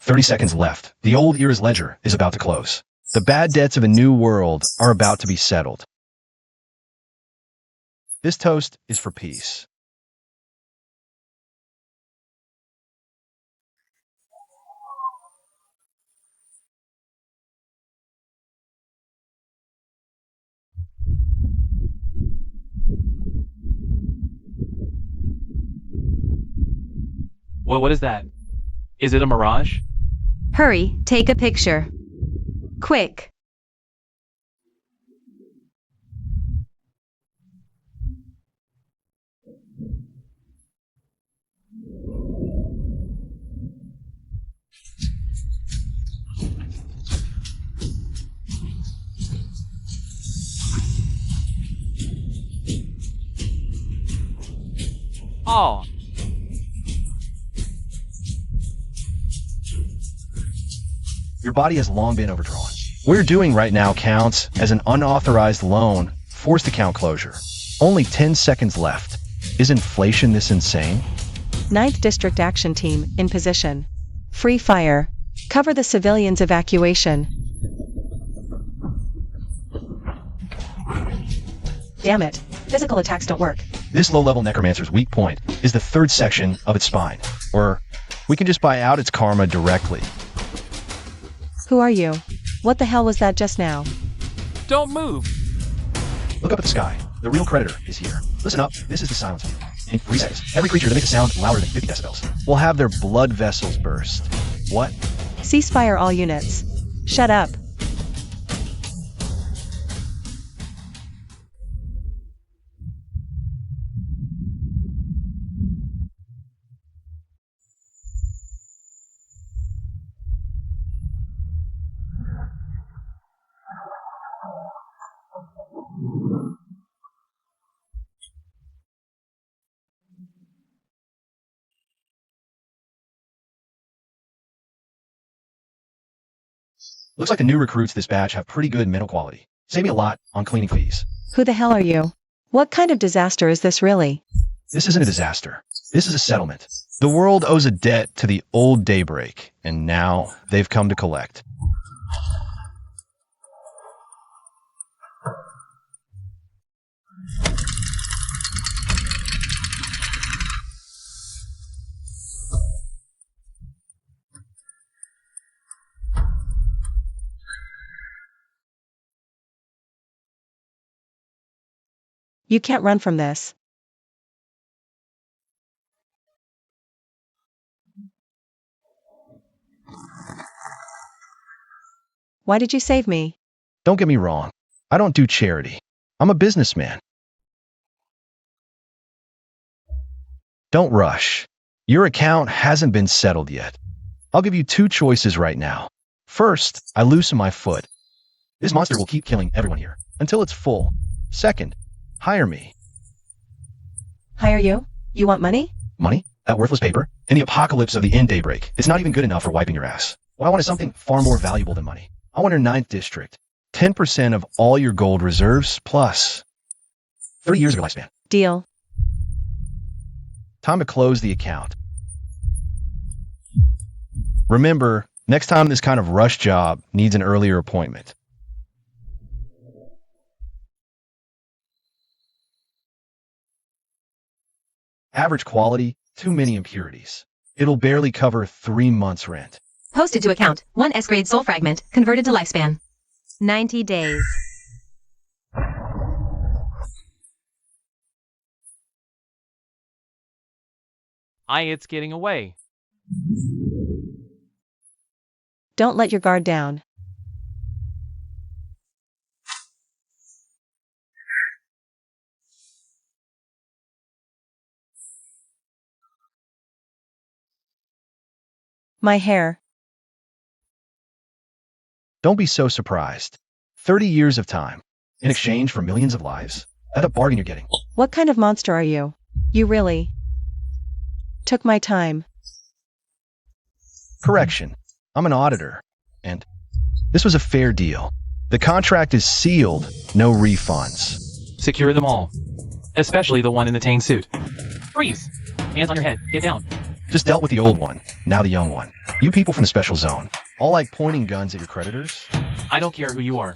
30 seconds left. The old era's ledger is about to close. The bad debts of a new world are about to be settled. This toast is for peace. What is that? Is it a mirage? Hurry, take a picture. Quick. Oh. Your body has long been overdrawn. What you're doing right now counts as an unauthorized loan, forced account closure. Only 10 seconds left. Is inflation this insane? 9th District Action Team, in position. Free fire. Cover the civilians' evacuation. Damn it. Physical attacks don't work. This low-level necromancer's weak point is the third section of its spine. Or we can just buy out its karma directly. Who are you? What the hell was that just now? Don't move! Look up at the sky. The real creditor is here. Listen up. This is the silencer. In 3 seconds, every creature that makes a sound louder than 50 decibels will have their blood vessels burst. What? Ceasefire all units. Shut up. Looks like the new recruits this batch have pretty good mental quality. Save me a lot on cleaning fees. Who the hell are you? What kind of disaster is this really? This isn't a disaster. This is a settlement. The world owes a debt to the old Daybreak, and now they've come to collect. You can't run from this. Why did you save me? Don't get me wrong. I don't do charity. I'm a businessman. Don't rush. Your account hasn't been settled yet. I'll give you 2 choices right now. First, I loosen my foot. This monster will keep killing everyone here until it's full. Second, hire me. Hire you? You want money? Money? That worthless paper? In the apocalypse of the end Daybreak, it's not even good enough for wiping your ass. What I want is something far more valuable than money. I want your 9th District. 10% of all your gold reserves, plus 30 years of your lifespan. Deal. Time to close the account. Remember, next time this kind of rush job needs an earlier appointment. Average quality, too many impurities. It'll barely cover 3 months' rent. Posted to account. 1 S-grade soul fragment. Converted to lifespan. 90 days. It's getting away. Don't let your guard down. My hair. Don't be so surprised. 30 years of time, in exchange for millions of lives. That's a bargain you're getting. What kind of monster are you? You really took my time. Correction. I'm an auditor. And this was a fair deal. The contract is sealed. No refunds. Secure them all. Especially the one in the Tane suit. Freeze! Hands on your head. Get down. Just dealt with the old one. Now the young one. You people from the special zone, all like pointing guns at your creditors? I don't care who you are.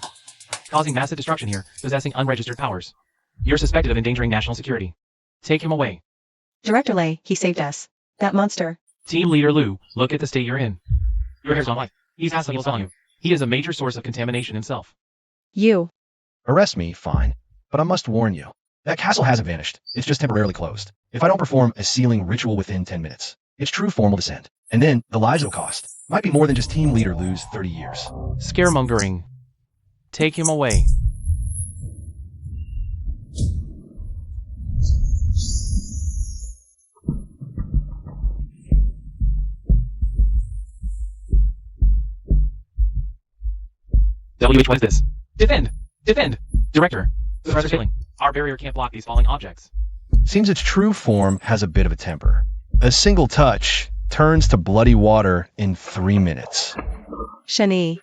Causing massive destruction here, possessing unregistered powers. You're suspected of endangering national security. Take him away. Director Lay, he saved us. That monster. Team Leader Lou, look at the state you're in. Your hair's gone white. He's asking he'll sell you. He is a major source of contamination himself. You. Arrest me, fine. But I must warn you. That castle hasn't vanished. It's just temporarily closed. If I don't perform a sealing ritual within 10 minutes, it's true formal descent. And then, the lives it'll cost. Might be more than just Team Leader Lou's 30 years. Scaremongering. Take him away. WH, what is this? Defend! Defend! Director, the threats are failing. Our barrier can't block these falling objects. Seems its true form has a bit of a temper. A single touch turns to bloody water in 3 minutes. Shani.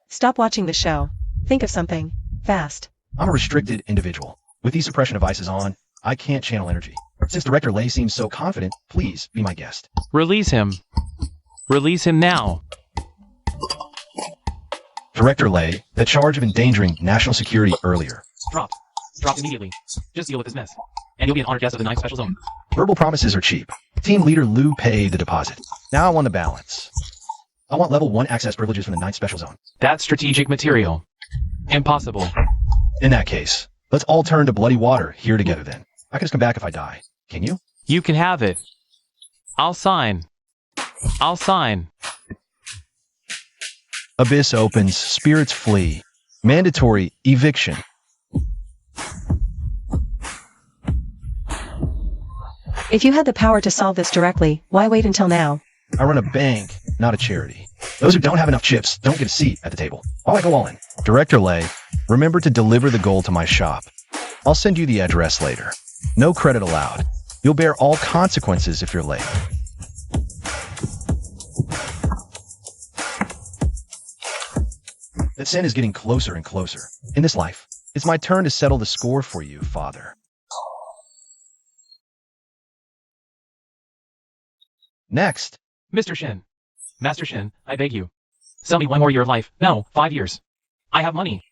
Stop watching the show. Think of something. Fast. I'm a restricted individual. With these suppression devices on, I can't channel energy. Since Director Lay seems so confident, please be my guest. Release him. Release him now. Director Lay, the charge of endangering national security earlier. Dropped. Dropped immediately. Just deal with this mess. And you'll be an honored guest of the 9th Special Zone. Verbal promises are cheap. Team Leader Lou paid the deposit. Now I want the balance. I want level 1 access privileges from the 9th Special Zone. That's strategic material. Impossible. In that case, let's all turn to bloody water here together then. I can just come back if I die. Can you? You can have it. I'll sign. I'll sign. Abyss opens, spirits flee. Mandatory eviction. If you had the power to solve this directly, why wait until now? I run a bank, not a charity. Those who don't have enough chips don't get a seat at the table. While I go all in. Director Lay, remember to deliver the gold to my shop. I'll send you the address later. No credit allowed. You'll bear all consequences if you're late. That sin is getting closer and closer. In this life, it's my turn to settle the score for you, Father. Next. Mr. Shin. Master Shin, I beg you. Sell me 1 more year of life. No, 5 years. I have money.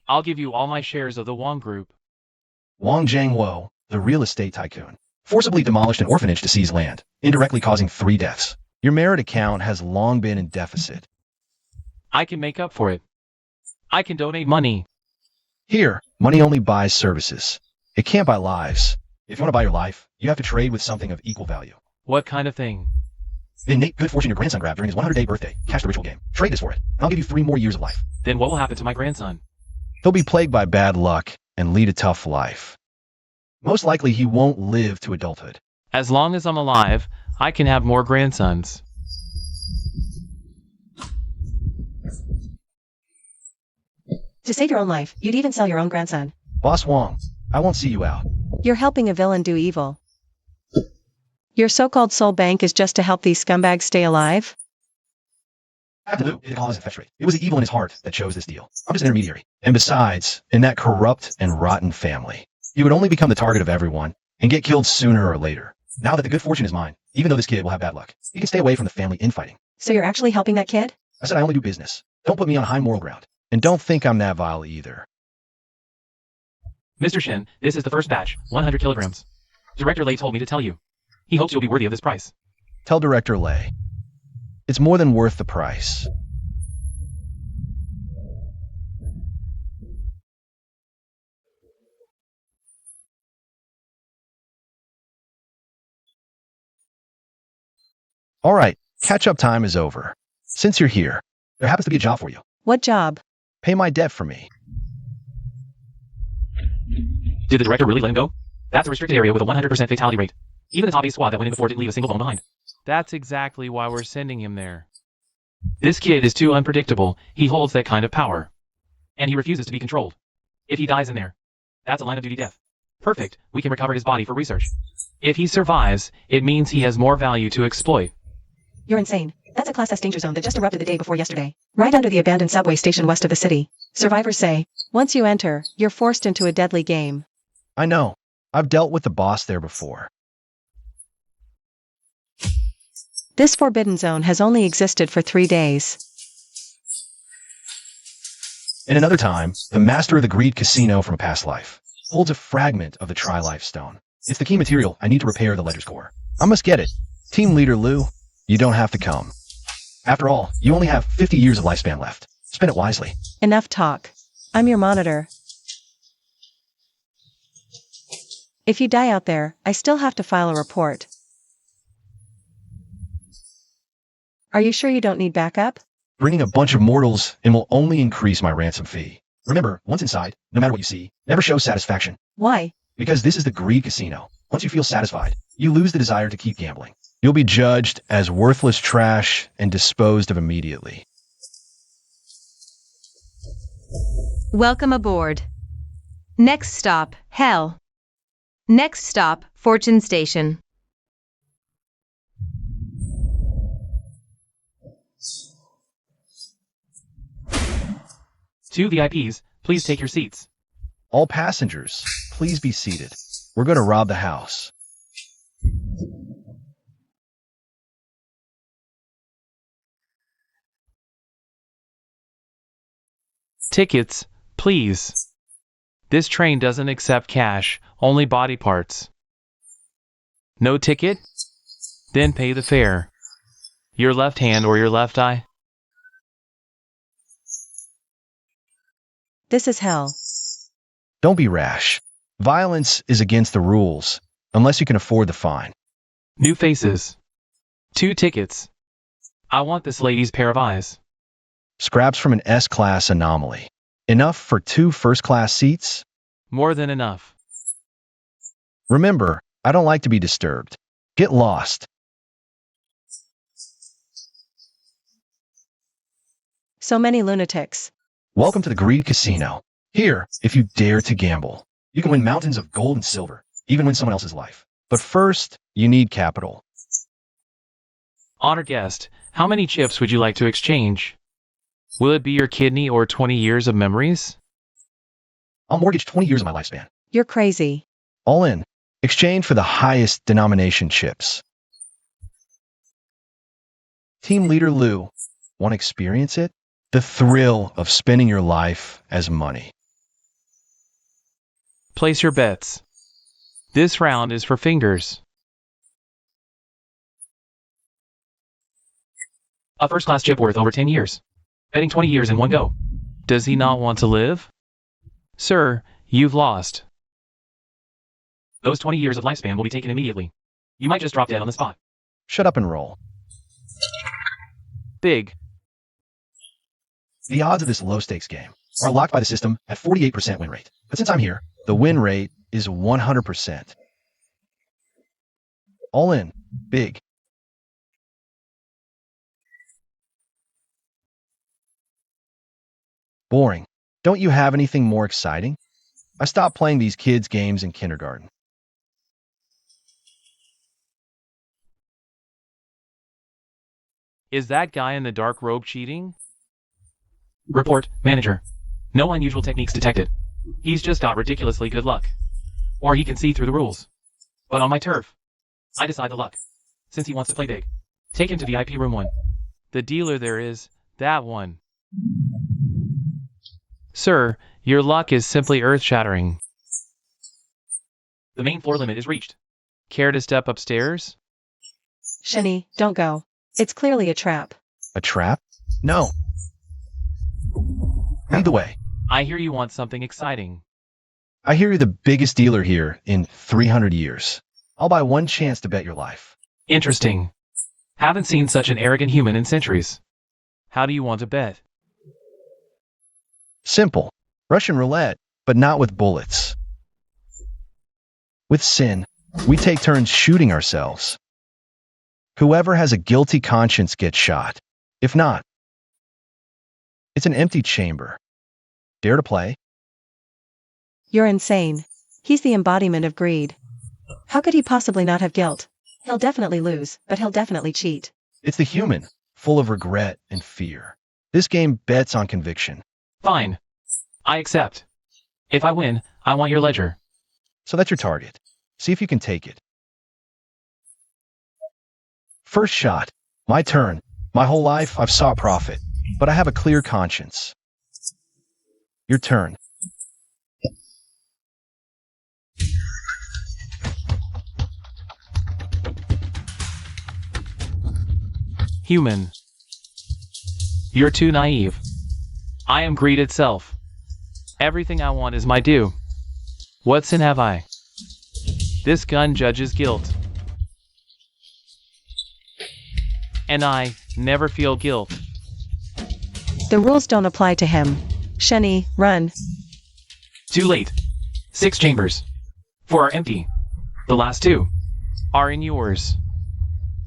I'll give you all my shares of the Wong Group. Wang Jiangwo, the real estate tycoon, forcibly demolished an orphanage to seize land, indirectly causing 3 deaths. Your merit account has long been in deficit. I can make up for it. I can donate money. Here, money only buys services. It can't buy lives. If you want to buy your life, you have to trade with something of equal value. What kind of thing? The innate good fortune your grandson grabbed during his 100-day birthday. Cash the ritual game. Trade this for it, and I'll give you 3 more years of life. Then what will happen to my grandson? He'll be plagued by bad luck and lead a tough life. Most likely he won't live to adulthood. As long as I'm alive, I can have more grandsons. To save your own life, you'd even sell your own grandson. Boss Wong, I won't see you out. You're helping a villain do evil. Your so-called soul bank is just to help these scumbags stay alive? It was the evil in his heart that chose this deal. I'm just an intermediary. And besides, in that corrupt and rotten family, he would only become the target of everyone and get killed sooner or later. Now that the good fortune is mine, even though this kid will have bad luck, he can stay away from the family infighting. So you're actually helping that kid? I said I only do business. Don't put me on high moral ground. And don't think I'm that vile either. Mr. Shin, this is the first batch, 100 kilograms. Director Lay told me to tell you. He hopes you'll be worthy of this price. Tell Director Lay. It's more than worth the price. All right, catch-up time is over. Since you're here, there happens to be a job for you. What job? Pay my debt for me. Did the director really let him go? That's a restricted area with a 100% fatality rate. Even the top 8 squad that went in before didn't leave a single bone behind. That's exactly why we're sending him there. This kid is too unpredictable. He holds that kind of power. And he refuses to be controlled. If he dies in there, that's a line of duty death. Perfect. We can recover his body for research. If he survives, it means he has more value to exploit. You're insane. That's a Class S danger zone that just erupted the day before yesterday. Right under the abandoned subway station west of the city. Survivors say, once you enter, you're forced into a deadly game. I know. I've dealt with the boss there before. This forbidden zone has only existed for 3 days. In another time, the master of the greed casino from a past life holds a fragment of the Tri-Life Stone. It's the key material I need to repair the ledger's core. I must get it. Team leader Lou, you don't have to come. After all, you only have 50 years of lifespan left. Spend it wisely. Enough talk. I'm your monitor. If you die out there, I still have to file a report. Are you sure you don't need backup? Bringing a bunch of mortals in will only increase my ransom fee. Remember, once inside, no matter what you see, never show satisfaction. Why? Because this is the greed casino. Once you feel satisfied, you lose the desire to keep gambling. You'll be judged as worthless trash and disposed of immediately. Welcome aboard. Next stop, Hell. Next stop, Fortune Station. Two VIPs, please take your seats. All passengers, please be seated. We're going to rob the house. Tickets, please. This train doesn't accept cash, only body parts. No ticket? Then pay the fare. Your left hand or your left eye? This is hell. Don't be rash. Violence is against the rules, unless you can afford the fine. New faces. 2 tickets. I want this lady's pair of eyes. Scraps from an S-class anomaly. Enough for 2 first-class seats? More than enough. Remember, I don't like to be disturbed. Get lost. So many lunatics. Welcome to the Greed Casino. Here, if you dare to gamble, you can win mountains of gold and silver, even win someone else's life. But first, you need capital. Honored guest, how many chips would you like to exchange? Will it be your kidney or 20 years of memories? I'll mortgage 20 years of my lifespan. You're crazy. All in. Exchange for the highest denomination chips. Team leader Lou, want to experience it? The thrill of spending your life as money. Place your bets. This round is for fingers. A first-class chip worth over 10 years. Betting 20 years in one go. Does he not want to live? Sir, you've lost. Those 20 years of lifespan will be taken immediately. You might just drop dead on the spot. Shut up and roll. Big. The odds of this low-stakes game are locked by the system at 48% win rate. But since I'm here, the win rate is 100%. All in. Big. Boring. Don't you have anything more exciting? I stopped playing these kids' games in kindergarten. Is that guy in the dark robe cheating? Report, manager. No unusual techniques detected. He's just got ridiculously good luck. Or he can see through the rules. But on my turf, I decide the luck. Since he wants to play big, take him to VIP room 1. The dealer there is, that one. Sir, your luck is simply earth-shattering. The main floor limit is reached. Care to step upstairs? Shenny, don't go. It's clearly a trap. A trap? No. Lead the way. I hear you want something exciting. I hear you're the biggest dealer here in 300 years. I'll buy 1 chance to bet your life. Interesting. Haven't seen such an arrogant human in centuries. How do you want to bet? Simple. Russian roulette, but not with bullets. With sin, we take turns shooting ourselves. Whoever has a guilty conscience gets shot. If not, it's an empty chamber. Dare to play? You're insane. He's the embodiment of greed. How could he possibly not have guilt? He'll definitely lose, but he'll definitely cheat. It's the human, full of regret and fear. This game bets on conviction. Fine. I accept. If I win, I want your ledger. So that's your target. See if you can take it. First shot. My turn. My whole life, I've sought profit, but I have a clear conscience. Your turn. Human. You're too naive. I am greed itself. Everything I want is my due. What sin have I? This gun judges guilt. And I never feel guilt. The rules don't apply to him. Shenny, run. Too late. 6 chambers. 4 are empty. The last 2 are in yours.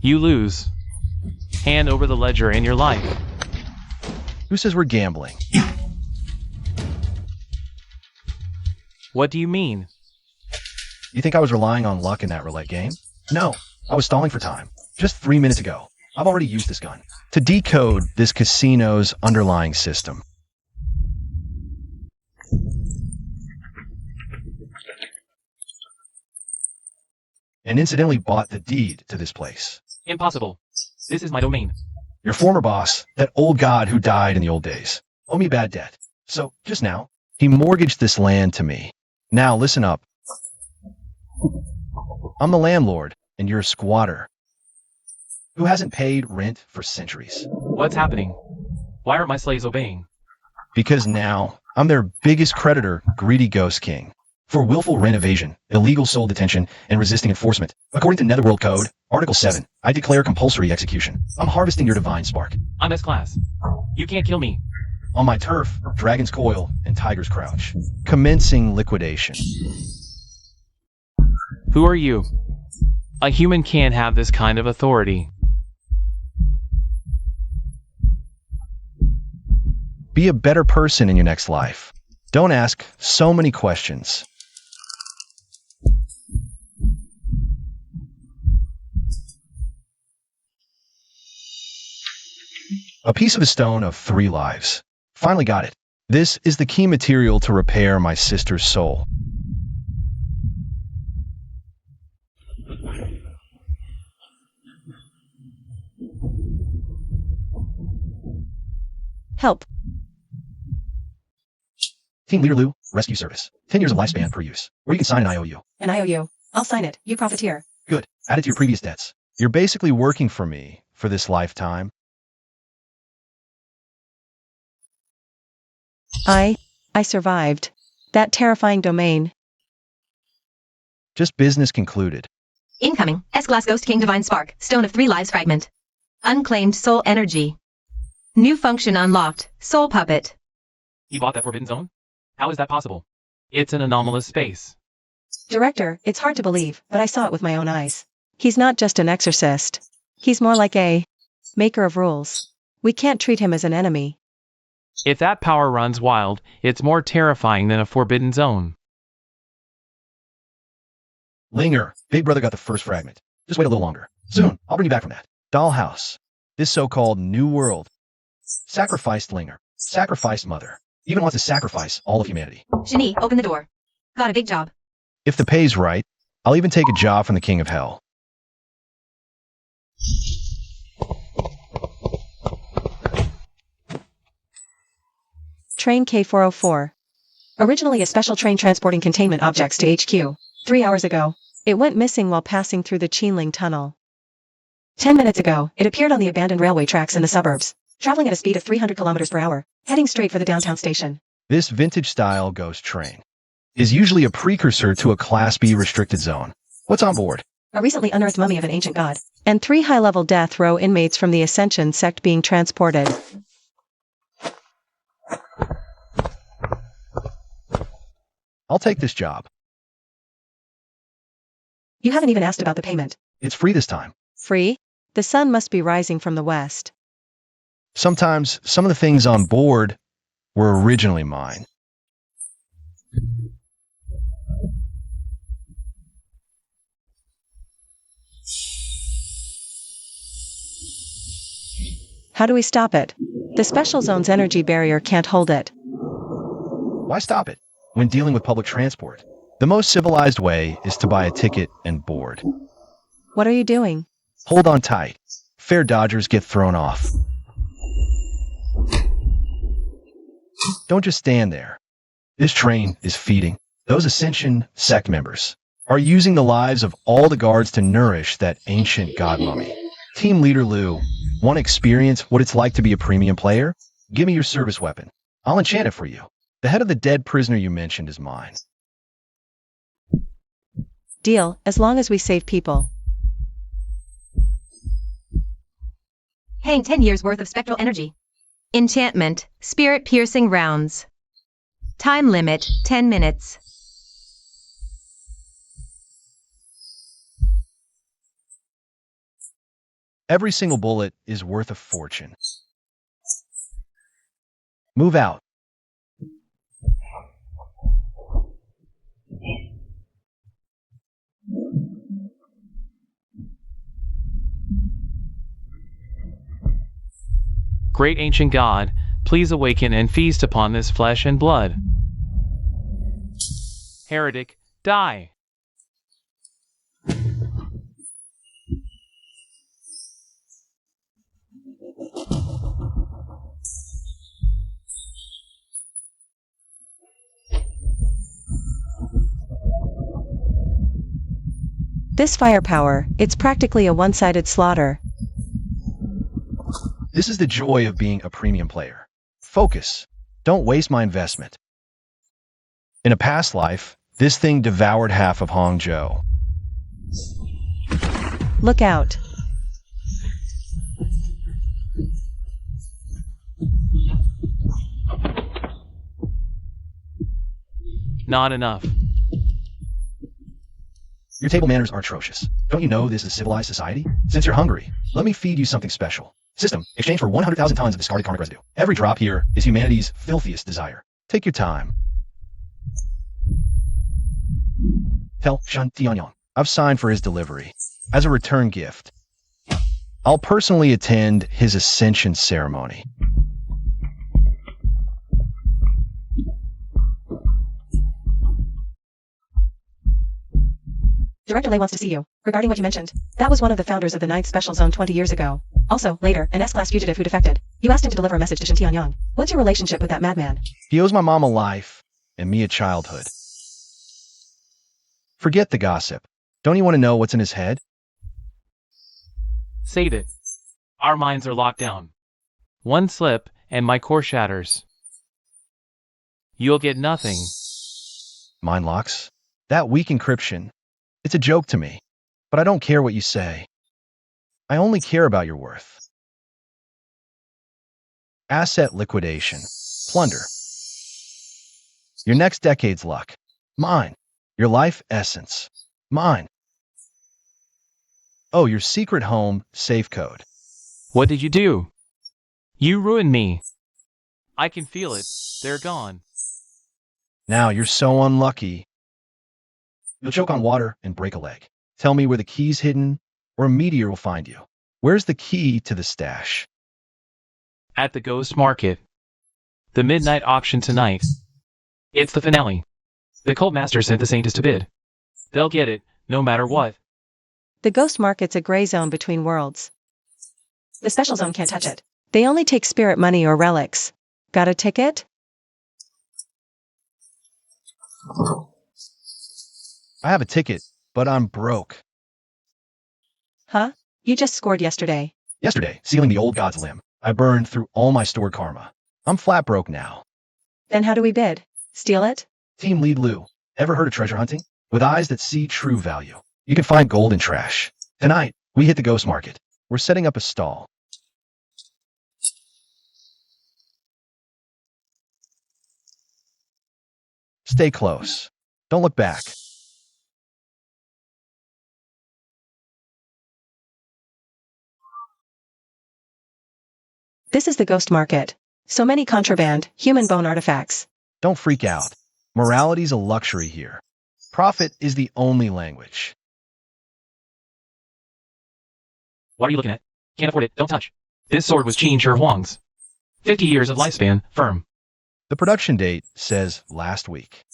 You lose. Hand over the ledger in your life. Who says we're gambling? What do you mean? You think I was relying on luck in that roulette game? No, I was stalling for time. Just 3 minutes ago. I've already used this gun to decode this casino's underlying system. And incidentally bought the deed to this place. Impossible. This is my domain. Your former boss, that old god who died in the old days, owe me bad debt. So, just now, he mortgaged this land to me. Now, listen up. I'm the landlord, and you're a squatter who hasn't paid rent for centuries. What's happening? Why aren't my slaves obeying? Because now, I'm their biggest creditor, Greedy Ghost King, for willful rent evasion, illegal soul detention, and resisting enforcement. According to Netherworld Code, Article 7, I declare compulsory execution. I'm harvesting your divine spark. I'm S-class. You can't kill me. On my turf, Dragon's Coil and Tiger's Crouch. Commencing liquidation. Who are you? A human can't have this kind of authority. Be a better person in your next life. Don't ask so many questions. A piece of a stone of 3 lives. Finally got it. This is the key material to repair my sister's soul. Help. Team Leader Lou, Rescue Service. 10 years of lifespan per use. Or you can sign an IOU. An IOU. I'll sign it. You profiteer. Good. Add it to your previous debts. You're basically working for me for this lifetime. I survived. That terrifying domain. Just business concluded. Incoming. S-Class Ghost King Divine Spark. Stone of 3 lives fragment. Unclaimed soul energy. New function unlocked. Soul puppet. You bought that forbidden zone? How is that possible? It's an anomalous space. Director, it's hard to believe, but I saw it with my own eyes. He's not just an exorcist. He's more like a maker of rules. We can't treat him as an enemy. If that power runs wild, it's more terrifying than a forbidden zone. Linger, Big Brother got the first fragment. Just wait a little longer. Soon, I'll bring you back from that. Dollhouse. This so-called new world. Sacrificed Linger. Sacrificed Mother. Even wants to sacrifice all of humanity. Shani, open the door. Got a big job. If the pay's right, I'll even take a job from the King of Hell. Train K404. Originally a special train transporting containment objects to HQ. 3 hours ago, it went missing while passing through the Qinling Tunnel. 10 minutes ago, it appeared on the abandoned railway tracks in the suburbs, traveling at a speed of 300 kilometers per hour, heading straight for the downtown station. This vintage-style ghost train is usually a precursor to a Class B restricted zone. What's on board? A recently unearthed mummy of an ancient god, and 3 high-level death row inmates from the Ascension sect being transported. I'll take this job. You haven't even asked about the payment. It's free this time. Free? The sun must be rising from the west. Sometimes, some of the things on board were originally mine. How do we stop it? The special zone's energy barrier can't hold it. Why stop it when dealing with public transport? The most civilized way is to buy a ticket and board. What are you doing? Hold on tight. Fair dodgers get thrown off. Don't just stand there. This train is feeding. Those Ascension sect members are using the lives of all the guards to nourish that ancient god mummy. Team Leader Lou, want to experience what it's like to be a premium player? Give me your service weapon. I'll enchant it for you. The head of the dead prisoner you mentioned is mine. Deal, as long as we save people. Hang 10 years worth of spectral energy. Enchantment, spirit-piercing rounds. Time limit, 10 minutes. Every single bullet is worth a fortune. Move out. Great ancient God, please awaken and feast upon this flesh and blood. Heretic, die! This firepower, it's practically a one-sided slaughter. This is the joy of being a premium player. Focus. Don't waste my investment. In a past life, this thing devoured half of Hangzhou. Look out. Not enough. Your table manners are atrocious. Don't you know this is a civilized society? Since you're hungry, let me feed you something special. System, exchange for 100,000 tons of discarded karmic residue. Every drop here is humanity's filthiest desire. Take your time. Tell Shen Tianyang I've signed for his delivery. As a return gift, I'll personally attend his ascension ceremony. Director Lei wants to see you. Regarding what you mentioned, that was one of the founders of the 9th Special Zone 20 years ago. Also, later, an S-Class fugitive who defected. You asked him to deliver a message to Shen Tianyang. What's your relationship with that madman? He owes my mom a life and me a childhood. Forget the gossip. Don't you want to know what's in his head? Save it. Our minds are locked down. One slip, and my core shatters. You'll get nothing. Mind locks? That weak encryption. It's a joke to me, but I don't care what you say. I only care about your worth. Asset liquidation. Plunder. Your next decade's luck. Mine. Your life essence. Mine. Oh, your secret home safe code. What did you do? You ruined me. I can feel it. They're gone. Now you're so unlucky. You'll choke on water and break a leg. Tell me where the key's hidden, or a meteor will find you. Where's the key to the stash? At the Ghost Market. The midnight auction tonight. It's the finale. The Cult Master sent the Saints to bid. They'll get it, no matter what. The Ghost Market's a gray zone between worlds. The Special Zone can't touch it. They only take spirit money or relics. Got a ticket? I have a ticket, but I'm broke. Huh? You just scored yesterday. Yesterday, sealing the old god's limb, I burned through all my stored karma. I'm flat broke now. Then how do we bid? Steal it? Team Lead Lou, ever heard of treasure hunting? With eyes that see true value. You can find gold in trash. Tonight, we hit the Ghost Market. We're setting up a stall. Stay close. Don't look back. This is the Ghost Market. So many contraband, human bone artifacts. Don't freak out. Morality's a luxury here. Profit is the only language. What are you looking at? Can't afford it, don't touch. This sword was Qin Shi Huang's. 50 years of lifespan, firm. The production date says last week.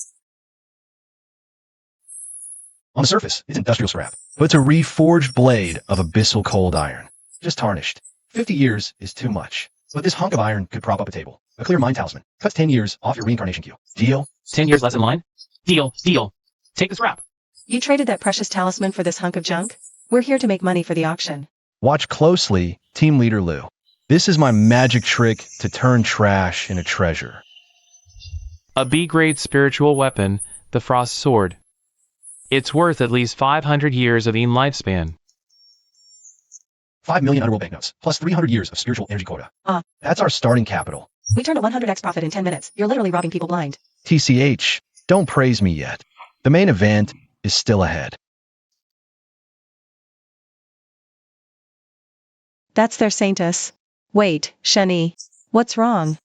On the surface, it's industrial scrap, but it's a reforged blade of abyssal cold iron. just tarnished. 50 years is too much. But this hunk of iron could prop up a table. A clear mind talisman. Cuts 10 years off your reincarnation queue. Deal? 10 years less in line? Deal, deal. Take this wrap. You traded that precious talisman for this hunk of junk? We're here to make money for the auction. Watch closely, Team Leader Lou. This is my magic trick to turn trash into treasure. A B-grade spiritual weapon, the Frost Sword. It's worth at least 500 years of Ean lifespan. 5 million underworld banknotes, plus 300 years of spiritual energy quota. That's our starting capital. We turned a 100x profit in 10 minutes. You're literally robbing people blind. TCH, don't praise me yet. The main event is still ahead. That's their saintess. Wait, Shani. What's wrong?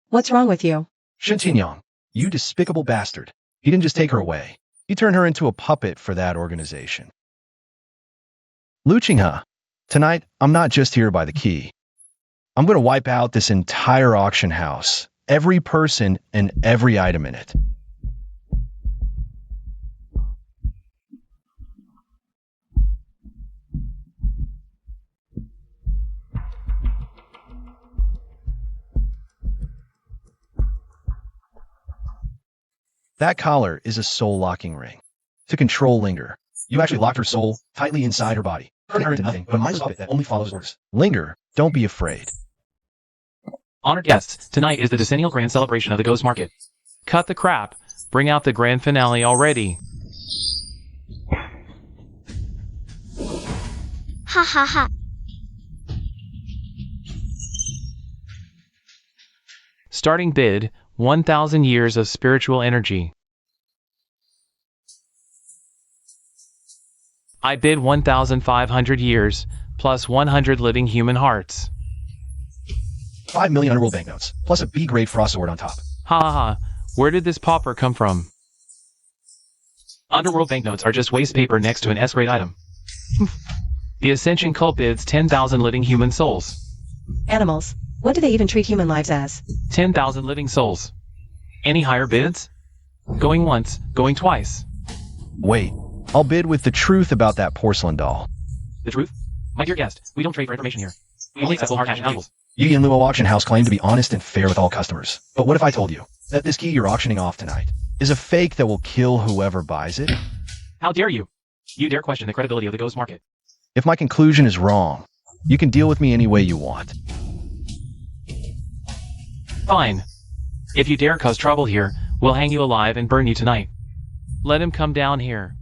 What's wrong with you? Shen Tianyang, you despicable bastard. He didn't just take her away. He turned her into a puppet for that organization. Lu Qinghe, tonight I'm not just here by the key. I'm going to wipe out this entire auction house, every person and every item in it. That collar is a soul-locking ring. To control Linger, you actually locked her soul tightly inside her body, turning her into nothing but a mindless puppet that only follows orders. Linger, don't be afraid. Honored guests, tonight is the decennial grand celebration of the Ghost Market. Cut the crap. Bring out the grand finale already. Ha ha ha. Starting bid, 1,000 years of spiritual energy. I bid 1,500 years, plus 100 living human hearts. 5 million underworld banknotes, plus a B-grade frost sword on top. Ha ha ha, where did this pauper come from? Underworld banknotes are just waste paper next to an S-grade item. The Ascension cult bids 10,000 living human souls. Animals. What do they even treat human lives as? 10,000 living souls. Any higher bids? Going once, going twice. Wait, I'll bid with the truth about that porcelain doll. The truth? My dear guest, we don't trade for information here. We only accept full hard cash and valuables. Yi and Luo Auction House claim to be honest and fair with all customers. But what if I told you that this key you're auctioning off tonight is a fake that will kill whoever buys it? How dare you? You dare question the credibility of the Ghost Market. If my conclusion is wrong, you can deal with me any way you want. Fine. If you dare cause trouble here, we'll hang you alive and burn you tonight. Let him come down here.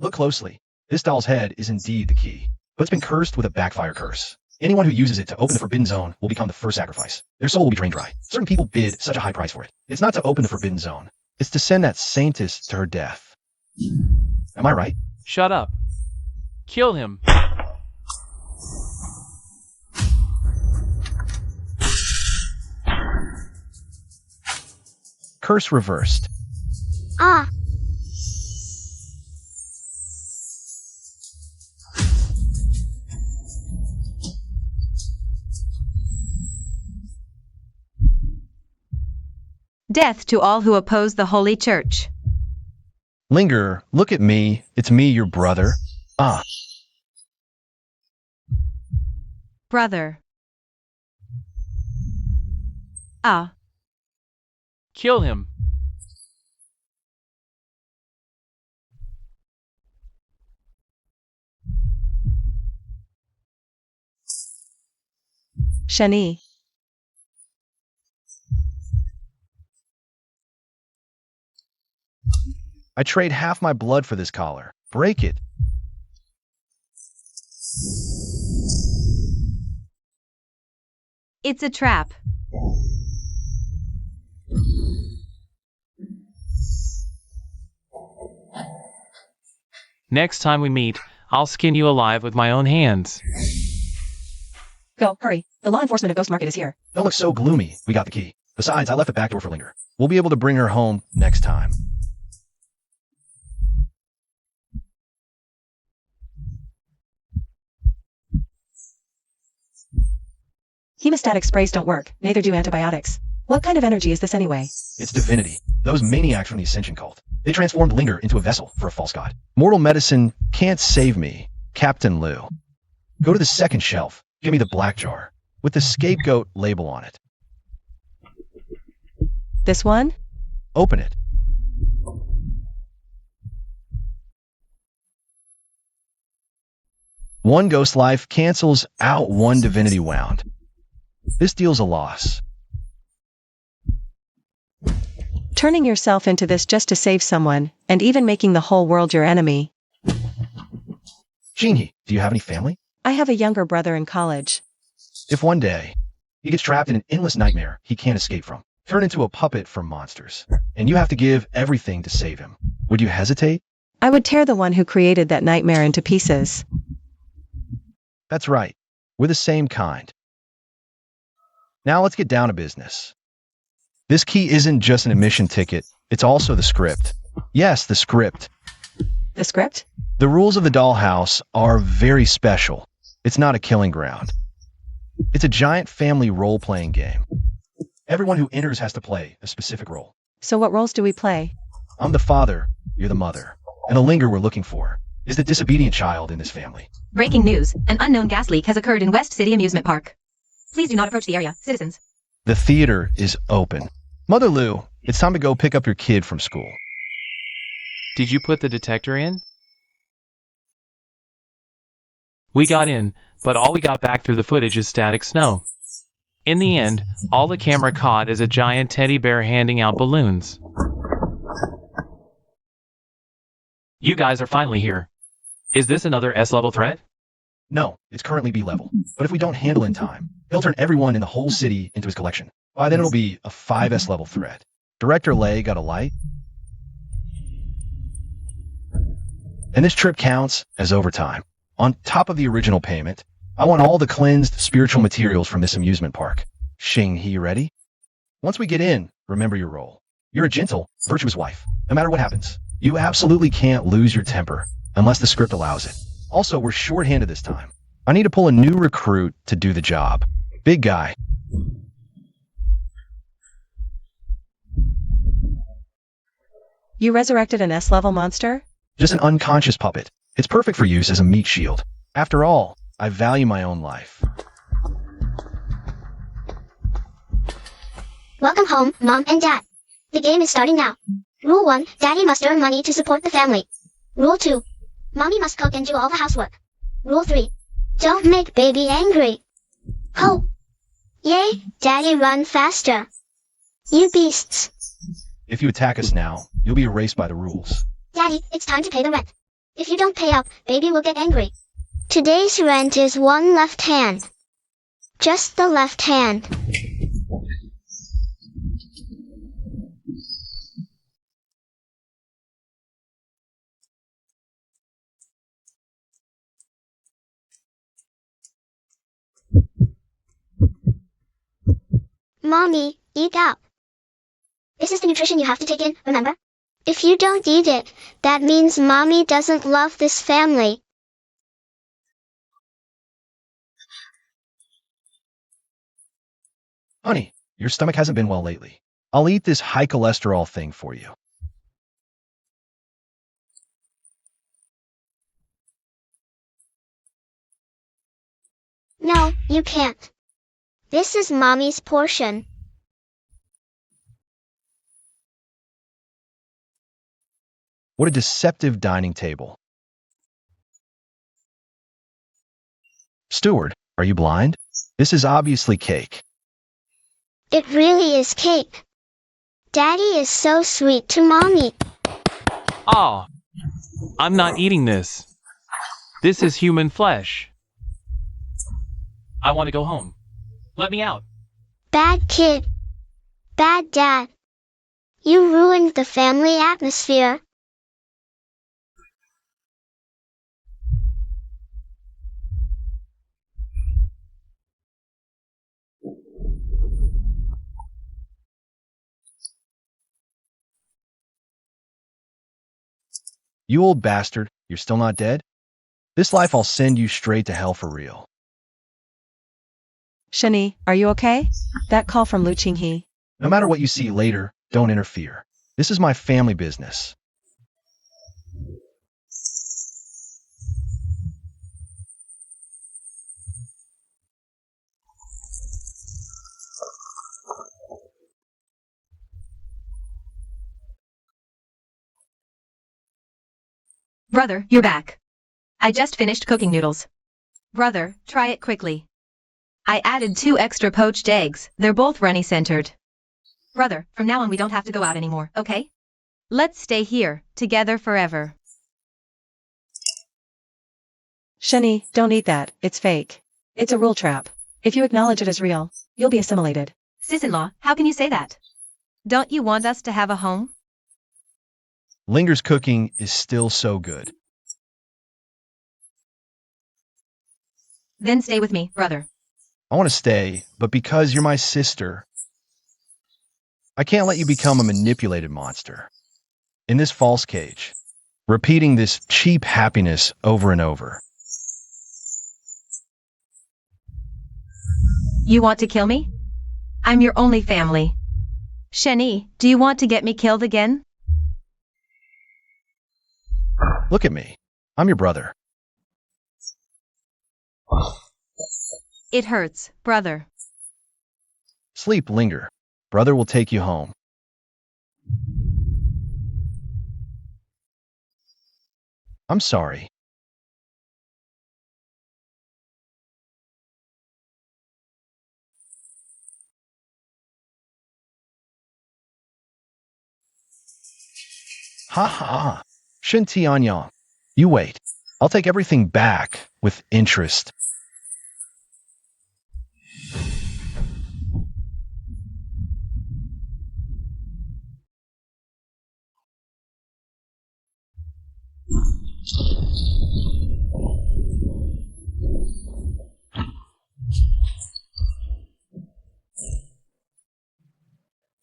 Look closely. This doll's head is indeed the key, but it's been cursed with a backfire curse. Anyone who uses it to open the Forbidden Zone will become the first sacrifice. Their soul will be drained dry. Certain people bid such a high price for it. It's not to open the Forbidden Zone. It's to send that saintess to her death. Am I right? Shut up. Kill him. Curse reversed. Ah. Death to all who oppose the Holy Church. Linger, look at me. It's me, your brother. Ah. Brother. Ah. Kill him. Shani. I trade half my blood for this collar. Break it. It's a trap. Next time we meet, I'll skin you alive with my own hands. Go, hurry. The law enforcement of Ghost Market is here. Don't look so gloomy. We got the key. Besides, I left the back door for Linger. We'll be able to bring her home next time. Hemostatic sprays don't work, neither do antibiotics. What kind of energy is this anyway? It's divinity. Those maniacs from the Ascension cult. They transformed Linger into a vessel for a false god. Mortal medicine can't save me, Captain Lou. Go to the second shelf. Give me the black jar with the scapegoat label on it. This one? Open it. One ghost life cancels out one divinity wound. This deals a loss. Turning yourself into this just to save someone, and even making the whole world your enemy. Genie, do you have any family? I have a younger brother in college. If one day he gets trapped in an endless nightmare he can't escape from, turn into a puppet from monsters, and you have to give everything to save him, would you hesitate? I would tear the one who created that nightmare into pieces. That's right. We're the same kind. Now let's get down to business. This key isn't just an admission ticket, it's also the script. Yes, the script. The script? The rules of the dollhouse are very special. It's not a killing ground. It's a giant family role-playing game. Everyone who enters has to play a specific role. So what roles do we play? I'm the father, you're the mother, and the Linger we're looking for is the disobedient child in this family. Breaking news. An unknown gas leak has occurred in West City Amusement Park. Please do not approach the area, citizens. The theater is open. Mother Lou, it's time to go pick up your kid from school. Did you put the detector in? We got in, but all we got back through the footage is static snow. In the end, all the camera caught is a giant teddy bear handing out balloons. You guys are finally here. Is this another S-level threat? No, it's currently B-level. But if we don't handle it in time, he'll turn everyone in the whole city into his collection. By then it'll be a 5S level threat. Director Lay got a light? And this trip counts as overtime. On top of the original payment, I want all the cleansed spiritual materials from this amusement park. Xing He, ready? Once we get in, remember your role. You're a gentle, virtuous wife. No matter what happens, you absolutely can't lose your temper, unless the script allows it. Also, we're short-handed this time. I need to pull a new recruit to do the job. Big guy. You resurrected an S-level monster? Just an unconscious puppet. It's perfect for use as a meat shield. After all, I value my own life. Welcome home, Mom and Dad. The game is starting now. Rule 1, Daddy must earn money to support the family. Rule 2, Mommy must cook and do all the housework. Rule 3, don't make baby angry. Ho! Yay, Daddy, run faster. You beasts. If you attack us now, you'll be erased by the rules. Daddy, it's time to pay the rent. If you don't pay up, baby will get angry. Today's rent is one left hand. Just the left hand. Mommy, eat up. This is the nutrition you have to take in, remember? If you don't eat it, that means Mommy doesn't love this family. Honey, your stomach hasn't been well lately. I'll eat this high cholesterol thing for you. No, you can't. This is Mommy's portion. What a deceptive dining table. Steward, are you blind? This is obviously cake. It really is cake. Daddy is so sweet to Mommy. Ah, I'm not eating this. This is human flesh. I want to go home. Let me out. Bad kid. Bad dad. You ruined the family atmosphere. You old bastard, you're still not dead? This life I'll send you straight to hell for real. Shani, are you okay? That call from Lu Qinghe. No matter what you see later, don't interfere. This is my family business. Brother, you're back. I just finished cooking noodles. Brother, try it quickly. I added 2 extra poached eggs. They're both runny-centered. Brother, from now on we don't have to go out anymore, okay? Let's stay here, together forever. Shani, don't eat that, it's fake. It's a rule trap. If you acknowledge it as real, you'll be assimilated. Sis-in-law, how can you say that? Don't you want us to have a home? Linger's cooking is still so good. Then stay with me, brother. I want to stay, but because you're my sister, I can't let you become a manipulated monster. In this false cage, repeating this cheap happiness over and over. You want to kill me? I'm your only family. Shani, do you want to get me killed again? Look at me. I'm your brother. It hurts, brother. Sleep, Linger. Brother will take you home. I'm sorry. Ha ha. Shin Tianyang. You wait. I'll take everything back with interest.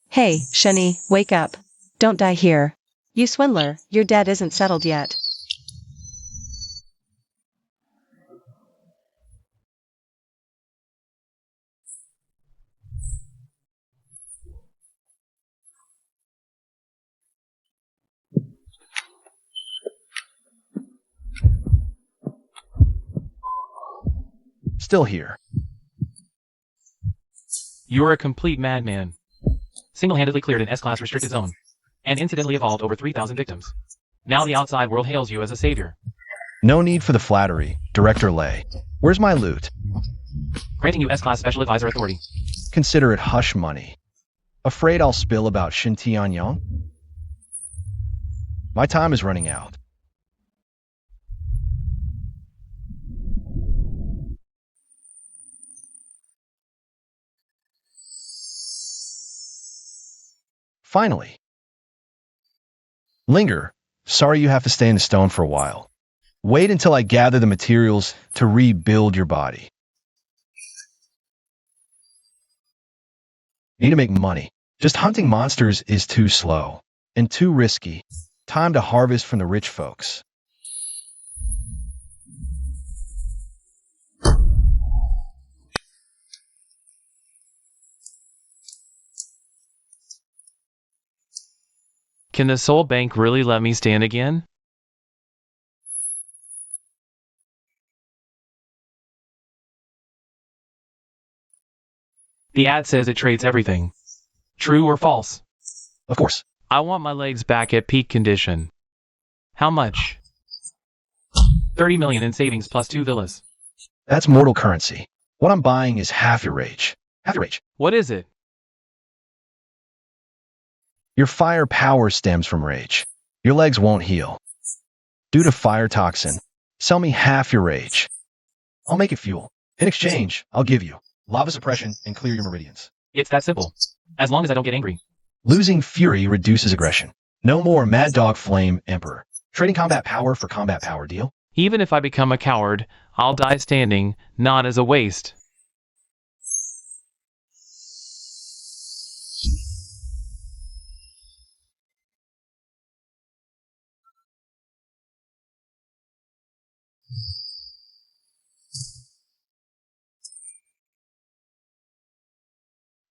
Hey, Shani, wake up. Don't die here. You swindler, your debt isn't settled yet. Still here. You're a complete madman. Single-handedly cleared an S-class restricted zone, and incidentally evolved over 3,000 victims. Now the outside world hails you as a savior. No need for the flattery, Director Lei. Where's my loot? Granting you S-class special advisor authority. Consider it hush money. Afraid I'll spill about Shin Tianyang? My time is running out. Finally. Linger, sorry you have to stay in the stone for a while. Wait until I gather the materials to rebuild your body. Need to make money. Just hunting monsters is too slow and too risky. Time to harvest from the rich folks. Can the soul bank really let me stand again? The ad says it trades everything. True or false? Of course. I want my legs back at peak condition. How much? 30 million in savings plus 2 villas. That's mortal currency. What I'm buying is half your rage. Half your rage. What is it? Your fire power stems from rage. Your legs won't heal. Due to fire toxin, sell me half your rage. I'll make it fuel. In exchange, I'll give you lava suppression and clear your meridians. It's that simple. As long as I don't get angry. Losing fury reduces aggression. No more Mad Dog Flame Emperor. Trading combat power for combat power deal? Even if I become a coward, I'll die standing, not as a waste.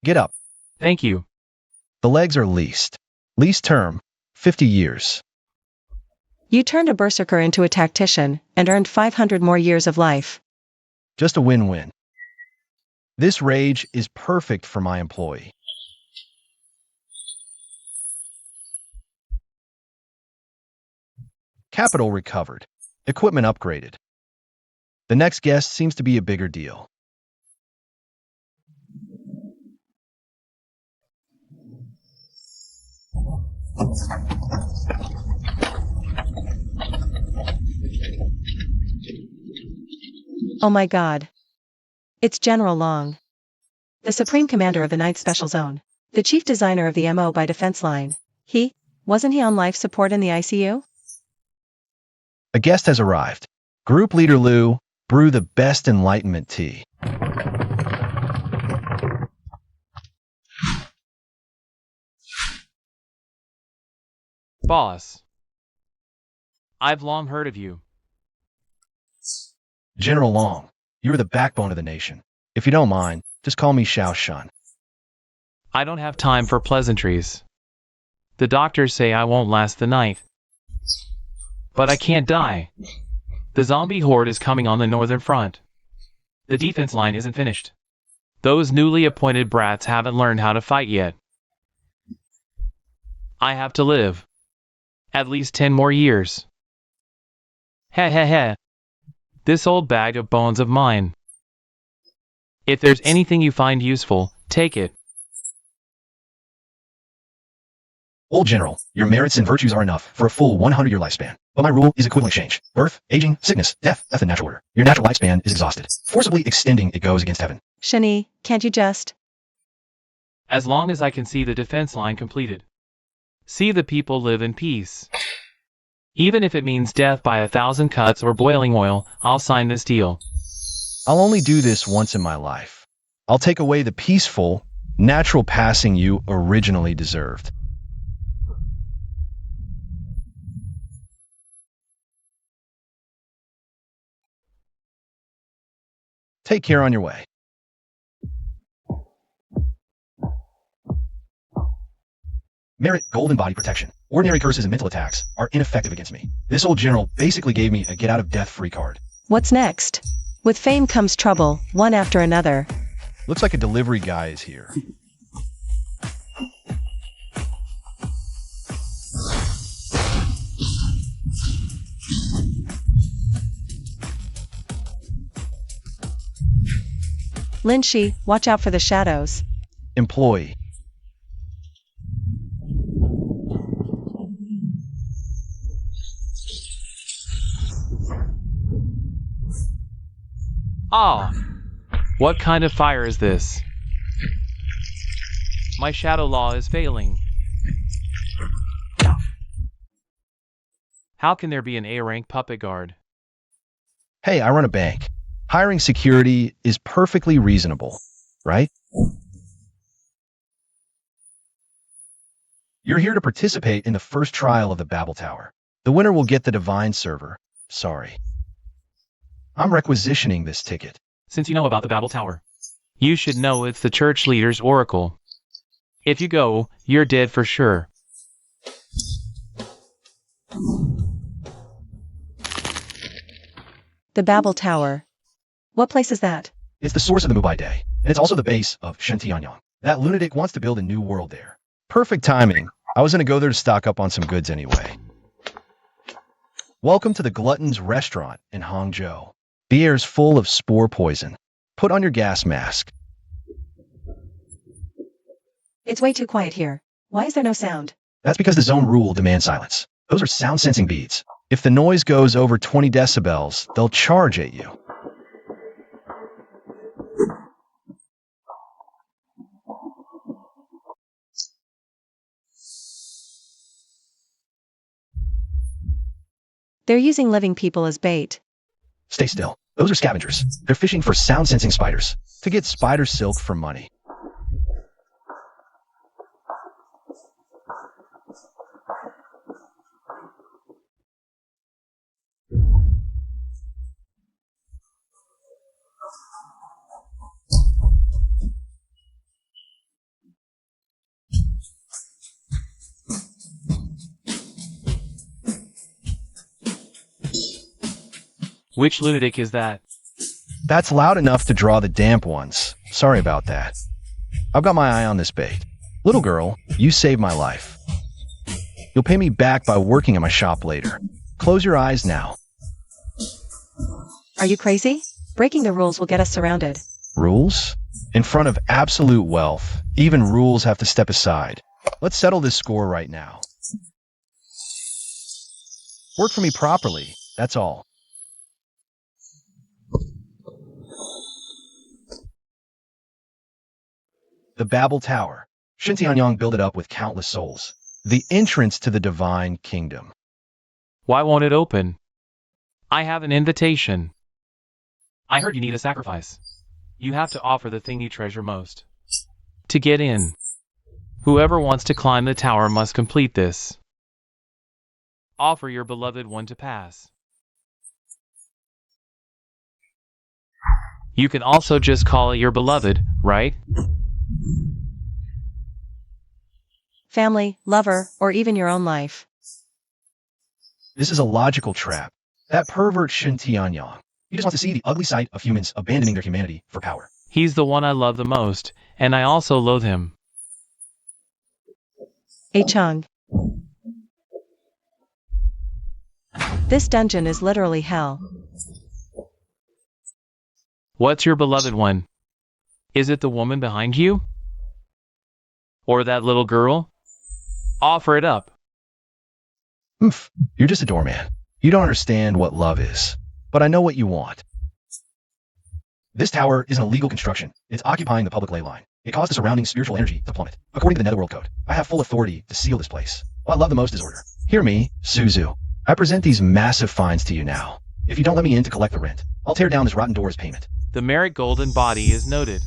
Get up. Thank you. The legs are leased. Lease term, 50 years. You turned a berserker into a tactician, and earned 500 more years of life. Just a win-win. This rage is perfect for my employee. Capital recovered. Equipment upgraded. The next guest seems to be a bigger deal. Oh my God. It's General Long. The Supreme Commander of the 9th Special Zone. The Chief Designer of the MO by Defense Line. Wasn't he on life support in the ICU? A guest has arrived. Group Leader Lou, brew the best enlightenment tea. Boss. I've long heard of you. General Long, you're the backbone of the nation. If you don't mind, just call me Xiao Shun. I don't have time for pleasantries. The doctors say I won't last the night. But I can't die. The zombie horde is coming on the northern front. The defense line isn't finished. Those newly appointed brats haven't learned how to fight yet. I have to live. At least 10 more years. Heh heh heh. This old bag of bones of mine. If there's anything you find useful, take it. Old General, your merits and virtues are enough for a full 100-year lifespan. But my rule is equivalent exchange. Birth, aging, sickness, death, that's the natural order. Your natural lifespan is exhausted. Forcibly extending it goes against heaven. Shani, can't you just? As long as I can see the defense line completed. See the people live in peace. Even if it means death by 1,000 cuts or boiling oil, I'll sign this deal. I'll only do this once in my life. I'll take away the peaceful, natural passing you originally deserved. Take care on your way. Merit, golden body protection. Ordinary curses and mental attacks are ineffective against me. This old general basically gave me a get-out-of-death-free card. What's next? With fame comes trouble, one after another. Looks like a delivery guy is here. Linshi, watch out for the shadows. Employee. Ah! What kind of fire is this? My shadow law is failing. How can there be an A-rank puppet guard? Hey, I run a bank. Hiring security is perfectly reasonable, right? You're here to participate in the first trial of the Babel Tower. The winner will get the Divine Server. Sorry. I'm requisitioning this ticket. Since you know about the Babel Tower, you should know it's the church leader's oracle. If you go, you're dead for sure. The Babel Tower. What place is that? It's the source of the Mubai Day, and it's also the base of Shentianyang. That lunatic wants to build a new world there. Perfect timing. I was going to go there to stock up on some goods anyway. Welcome to the Glutton's Restaurant in Hangzhou. The air's full of spore poison. Put on your gas mask. It's way too quiet here. Why is there no sound? That's because the zone rule demands silence. Those are sound-sensing beads. If the noise goes over 20 decibels, they'll charge at you. They're using living people as bait. Stay still. Those are scavengers. They're fishing for sound-sensing spiders. To get spider silk for money. Which lunatic is that? That's loud enough to draw the damp ones. Sorry about that. I've got my eye on this bait. Little girl, you saved my life. You'll pay me back by working at my shop later. Close your eyes now. Are you crazy? Breaking the rules will get us surrounded. Rules? In front of absolute wealth, even rules have to step aside. Let's settle this score right now. Work for me properly, that's all. The Babel Tower. Xintianyang built it up with countless souls. The entrance to the divine kingdom. Why won't it open? I have an invitation. I heard you need a sacrifice. You have to offer the thing you treasure most. To get in. Whoever wants to climb the tower must complete this. Offer your beloved one to pass. You can also just call it your beloved, right? Family, lover, or even your own life. This is a logical trap. That pervert Xintianyang. He just wants to see the ugly sight of humans abandoning their humanity for power. He's the one I love the most, and I also loathe him. Chung. This dungeon is literally hell. What's your beloved one? Is it the woman behind you? Or that little girl? Offer it up. Oof, you're just a doorman. You don't understand what love is. But I know what you want. This tower is an illegal construction. It's occupying the public ley line. It caused the surrounding spiritual energy to plummet. According to the Netherworld Code, I have full authority to seal this place. What I love the most is order. Hear me, Suzu. I present these massive fines to you now. If you don't let me in to collect the rent, I'll tear down this rotten door as payment. The merit golden body is noted.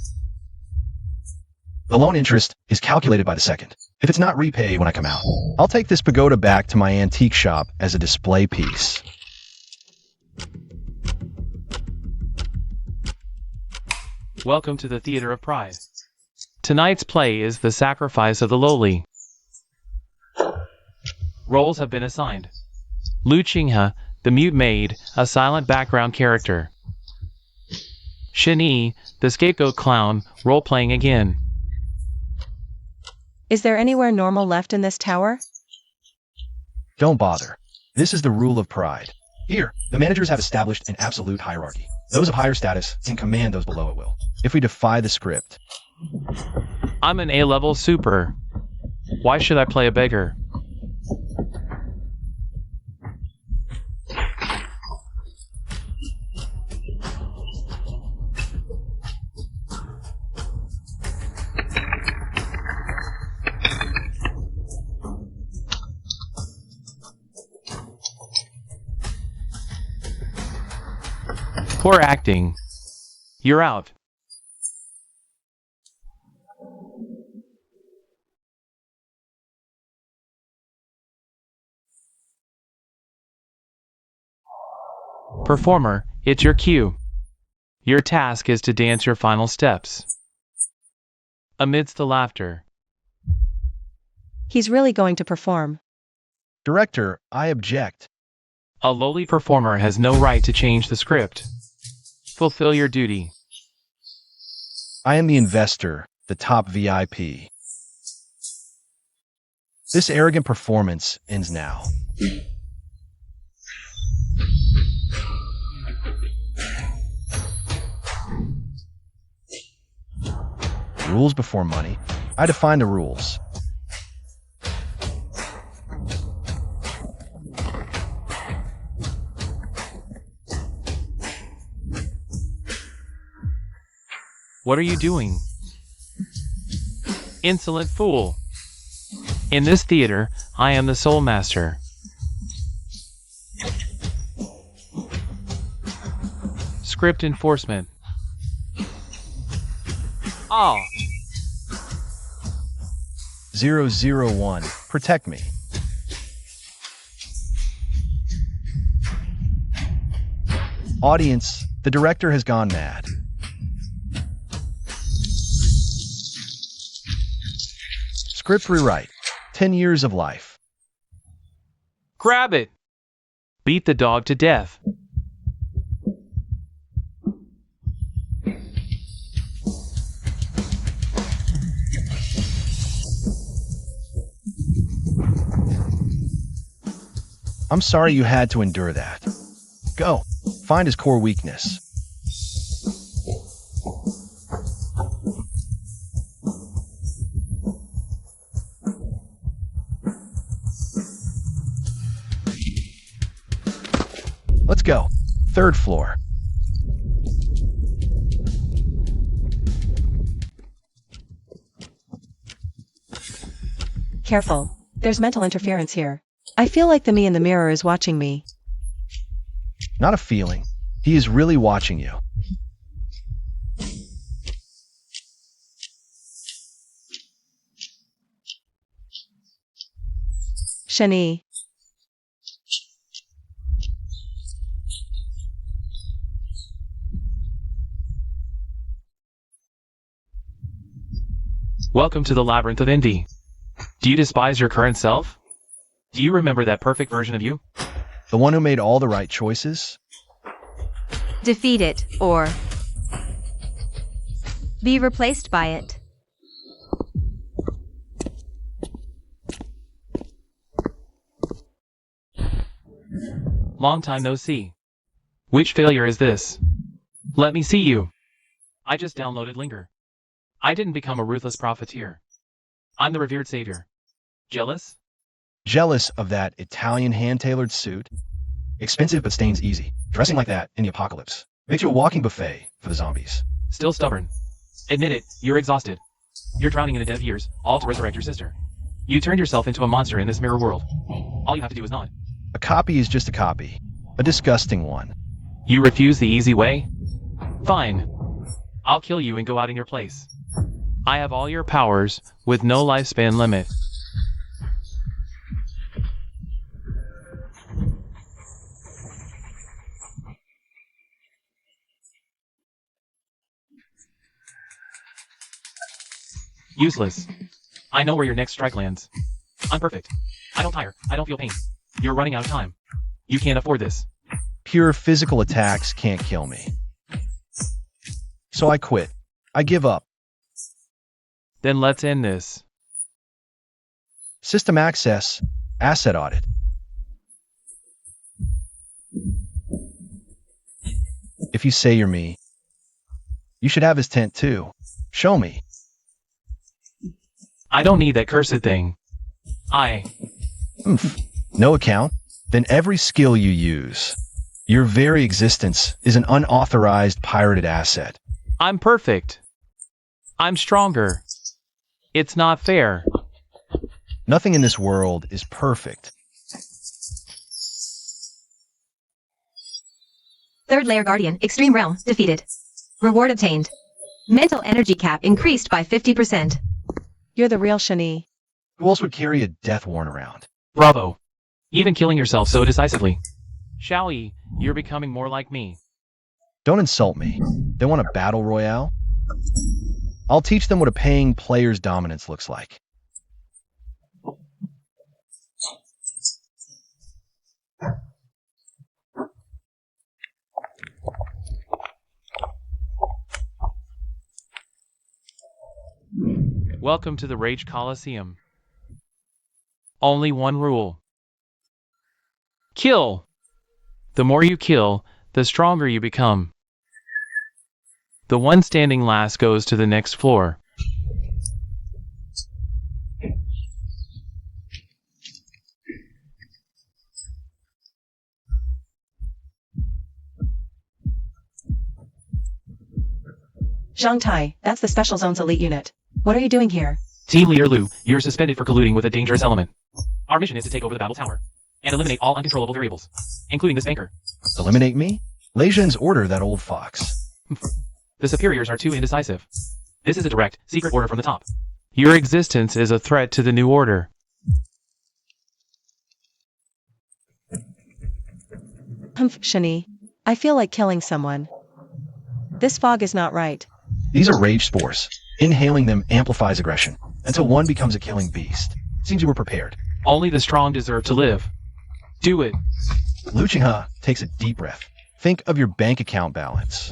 The loan interest is calculated by the second. If it's not repaid when I come out, I'll take this pagoda back to my antique shop as a display piece. Welcome to the Theater of Pride. Tonight's play is The Sacrifice of the Lowly. Roles have been assigned. Lu Qinghe, the mute maid, a silent background character. Shen Yi, the scapegoat clown, role-playing again. Is there anywhere normal left in this tower? Don't bother. This is the rule of pride. Here, the managers have established an absolute hierarchy. Those of higher status can command those below at will. If we defy the script. I'm an A-level super. Why should I play a beggar? Poor acting. You're out. Performer, it's your cue. Your task is to dance your final steps. Amidst the laughter. He's really going to perform. Director, I object. A lowly performer has no right to change the script. Fulfill your duty. I am the investor, the top VIP. This arrogant performance ends now. Rules before money. I define the rules. What are you doing? Insolent fool. In this theater, I am the soul master. Script enforcement. Ah. 001. Protect me. Audience, the director has gone mad. Script rewrite. 10 years of life. Grab it. Beat the dog to death. I'm sorry you had to endure that. Go. Find his core weakness. Let's go. 3rd floor. Careful. There's mental interference here. I feel like the me in the mirror is watching me. Not a feeling. He is really watching you. Shani. Welcome to the labyrinth of Indy. Do you despise your current self? Do you remember that perfect version of you? The one who made all the right choices? Defeat it, or be replaced by it. Long time no see. Which failure is this? Let me see you. I just downloaded Linger. I didn't become a ruthless profiteer. I'm the revered savior. Jealous? Jealous of that Italian hand-tailored suit? Expensive but stains easy. Dressing like that in the apocalypse makes you a walking buffet for the zombies. Still stubborn. Admit it, you're exhausted. You're drowning in the dead years, all to resurrect your sister. You turned yourself into a monster in this mirror world. All you have to do is nod. A copy is just a copy. A disgusting one. You refuse the easy way? Fine. I'll kill you and go out in your place. I have all your powers, with no lifespan limit. Useless. I know where your next strike lands. I'm perfect. I don't tire. I don't feel pain. You're running out of time. You can't afford this. Pure physical attacks can't kill me. So I quit. I give up. Then let's end this. System access. Asset audit. If you say you're me, you should have his tent too. Show me. I don't need that cursed thing. No account? Then every skill you use, your very existence, is an unauthorized pirated asset. I'm perfect. I'm stronger. It's not fair. Nothing in this world is perfect. 3rd layer guardian, extreme realm, defeated. Reward obtained. Mental energy cap increased by 50%. You're the real Shani. Who else would carry a death warrant around? Bravo. Even killing yourself so decisively. Shaoi, you're becoming more like me. Don't insult me. They want a battle royale? I'll teach them what a paying player's dominance looks like. Welcome to the Rage Coliseum. Only one rule. Kill! The more you kill, the stronger you become. The one standing last goes to the next floor. Zhang Tai, that's the Special Zone's elite unit. What are you doing here? Team Leader Liu, you're suspended for colluding with a dangerous element. Our mission is to take over the battle tower and eliminate all uncontrollable variables, including this banker. Eliminate me? Lei Zhen's order, that old fox. The superiors are too indecisive. This is a direct, secret order from the top. Your existence is a threat to the new order. Shani. I feel like killing someone. This fog is not right. These are rage spores. Inhaling them amplifies aggression, until one becomes a killing beast. Seems you were prepared. Only the strong deserve to live. Do it. Liu Qinghe takes a deep breath. Think of your bank account balance.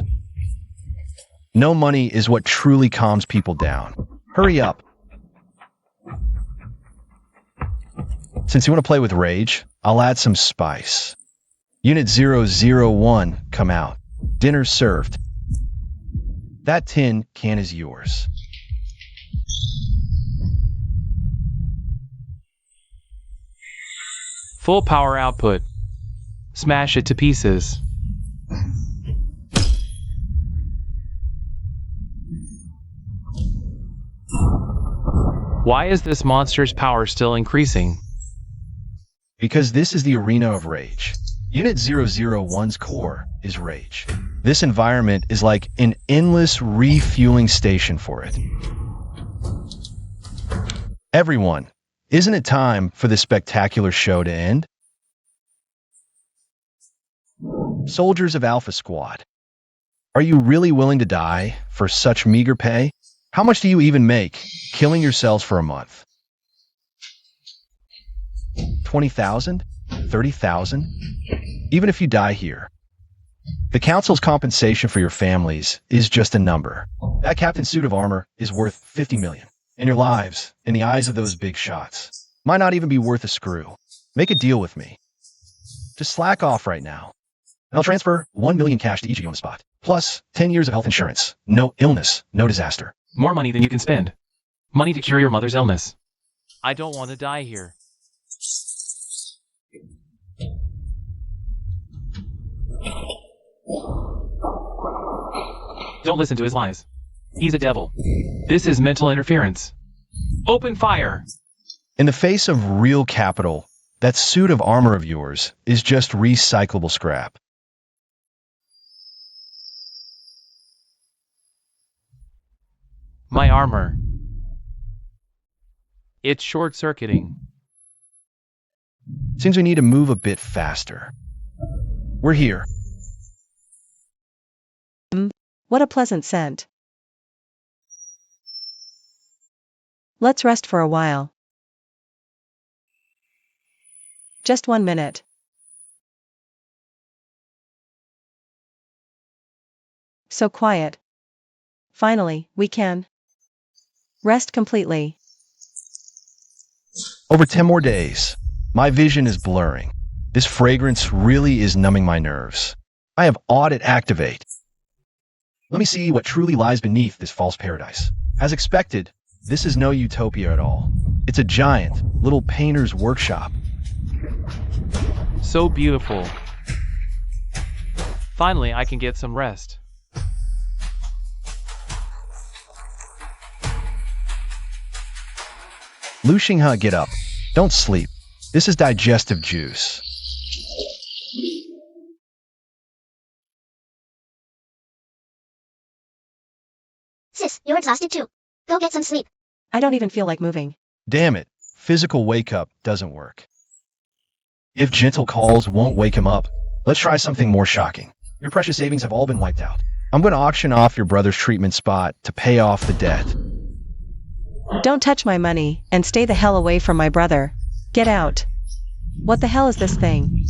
No money is what truly calms people down. Hurry up. Since you want to play with rage, I'll add some spice. Unit 001, come out. Dinner served. That tin can is yours. Full power output. Smash it to pieces. Why is this monster's power still increasing? Because this is the arena of rage. Unit 001's core is rage. This environment is like an endless refueling station for it. Everyone, isn't it time for this spectacular show to end? Soldiers of Alpha Squad, are you really willing to die for such meager pay? How much do you even make killing yourselves for a month? 20,000? 30,000? Even if you die here, the council's compensation for your families is just a number. That captain's suit of armor is worth 50 million. And your lives, in the eyes of those big shots, might not even be worth a screw. Make a deal with me. Just slack off right now. And I'll transfer 1 million cash to each of you on the spot. Plus 10 years of health insurance. No illness, no disaster. More money than you can spend. Money to cure your mother's illness. I don't want to die here. Don't listen to his lies. He's a devil. This is mental interference. Open fire! In the face of real capital, that suit of armor of yours is just recyclable scrap. My armor. It's short-circuiting. Seems we need to move a bit faster. We're here. What a pleasant scent. Let's rest for a while. Just 1 minute. So quiet. Finally, we can rest completely. Over 10 more days. My vision is blurring. This fragrance really is numbing my nerves. I have audit activate. Let me see what truly lies beneath this false paradise. As expected, this is no utopia at all. It's a giant, little painter's workshop. So beautiful. Finally, I can get some rest. Lu Xinghe, get up. Don't sleep. This is digestive juice. Sis, you're exhausted too. Go get some sleep. I don't even feel like moving. Damn it. Physical wake-up doesn't work. If gentle calls won't wake him up, let's try something more shocking. Your precious savings have all been wiped out. I'm going to auction off your brother's treatment spot to pay off the debt. Don't touch my money, and stay the hell away from my brother. Get out. What the hell is this thing?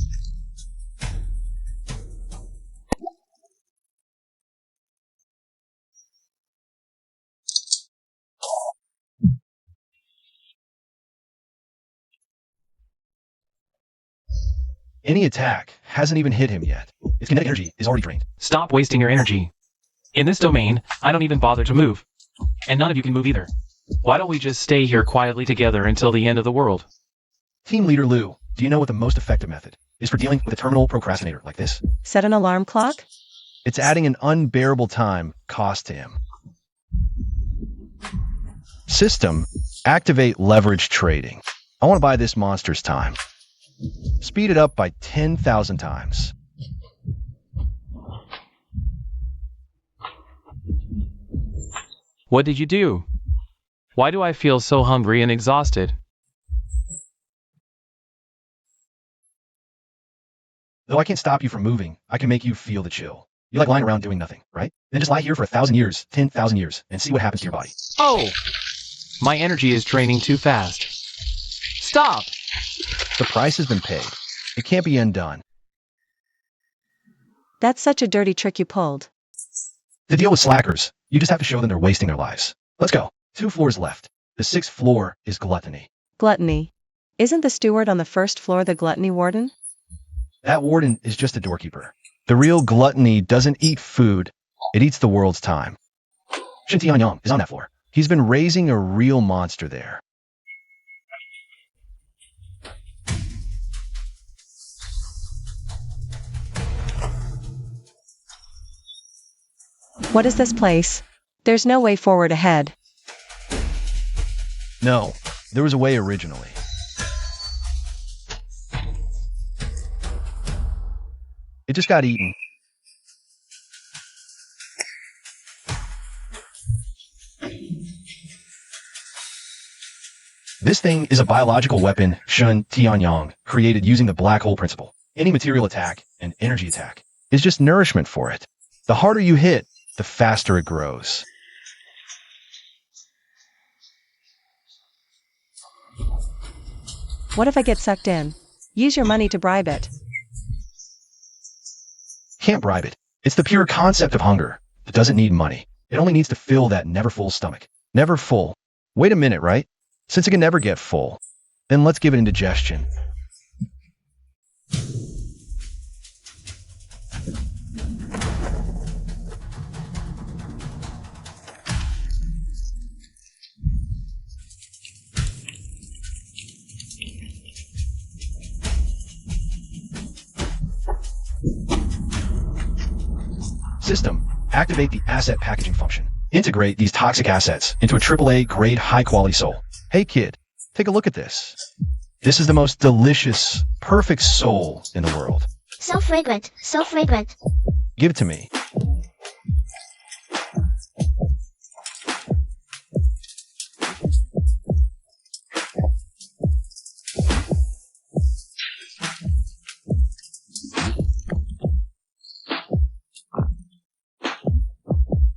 Any attack hasn't even hit him yet. His kinetic energy is already drained. Stop wasting your energy. In this domain, I don't even bother to move. And none of you can move either. Why don't we just stay here quietly together until the end of the world? Team Leader Lu, do you know what the most effective method is for dealing with a terminal procrastinator like this? Set an alarm clock? It's adding an unbearable time cost to him. System, activate leverage trading. I want to buy this monster's time. Speed it up by 10,000 times. What did you do? Why do I feel so hungry and exhausted? Though I can't stop you from moving, I can make you feel the chill. You like lying around doing nothing, right? Then just lie here for 1,000 years, 10,000 years, and see what happens to your body. Oh! My energy is draining too fast. Stop! The price has been paid. It can't be undone. That's such a dirty trick you pulled. To deal with slackers, you just have to show them they're wasting their lives. Let's go. 2 floors left. The 6th floor is gluttony. Gluttony. Isn't the steward on the first floor the gluttony warden? That warden is just a doorkeeper. The real gluttony doesn't eat food, it eats the world's time. Shen Tianyang is on that floor. He's been raising a real monster there. What is this place? There's no way forward ahead. No, there was a way originally. It just got eaten. This thing is a biological weapon, Shen Tianyang, created using the black hole principle. Any material attack and energy attack is just nourishment for it. The harder you hit, the faster it grows. What if I get sucked in? Use your money to bribe it. Can't bribe it. It's the pure concept of hunger. It doesn't need money. It only needs to fill that never full stomach. Never full. Wait a minute, right? Since it can never get full, then let's give it indigestion. System, activate the asset packaging function. Integrate these toxic assets into a AAA grade high-quality soul. Hey kid, take a look at this. This is the most delicious, perfect soul in the world. So fragrant, so fragrant. Give it to me.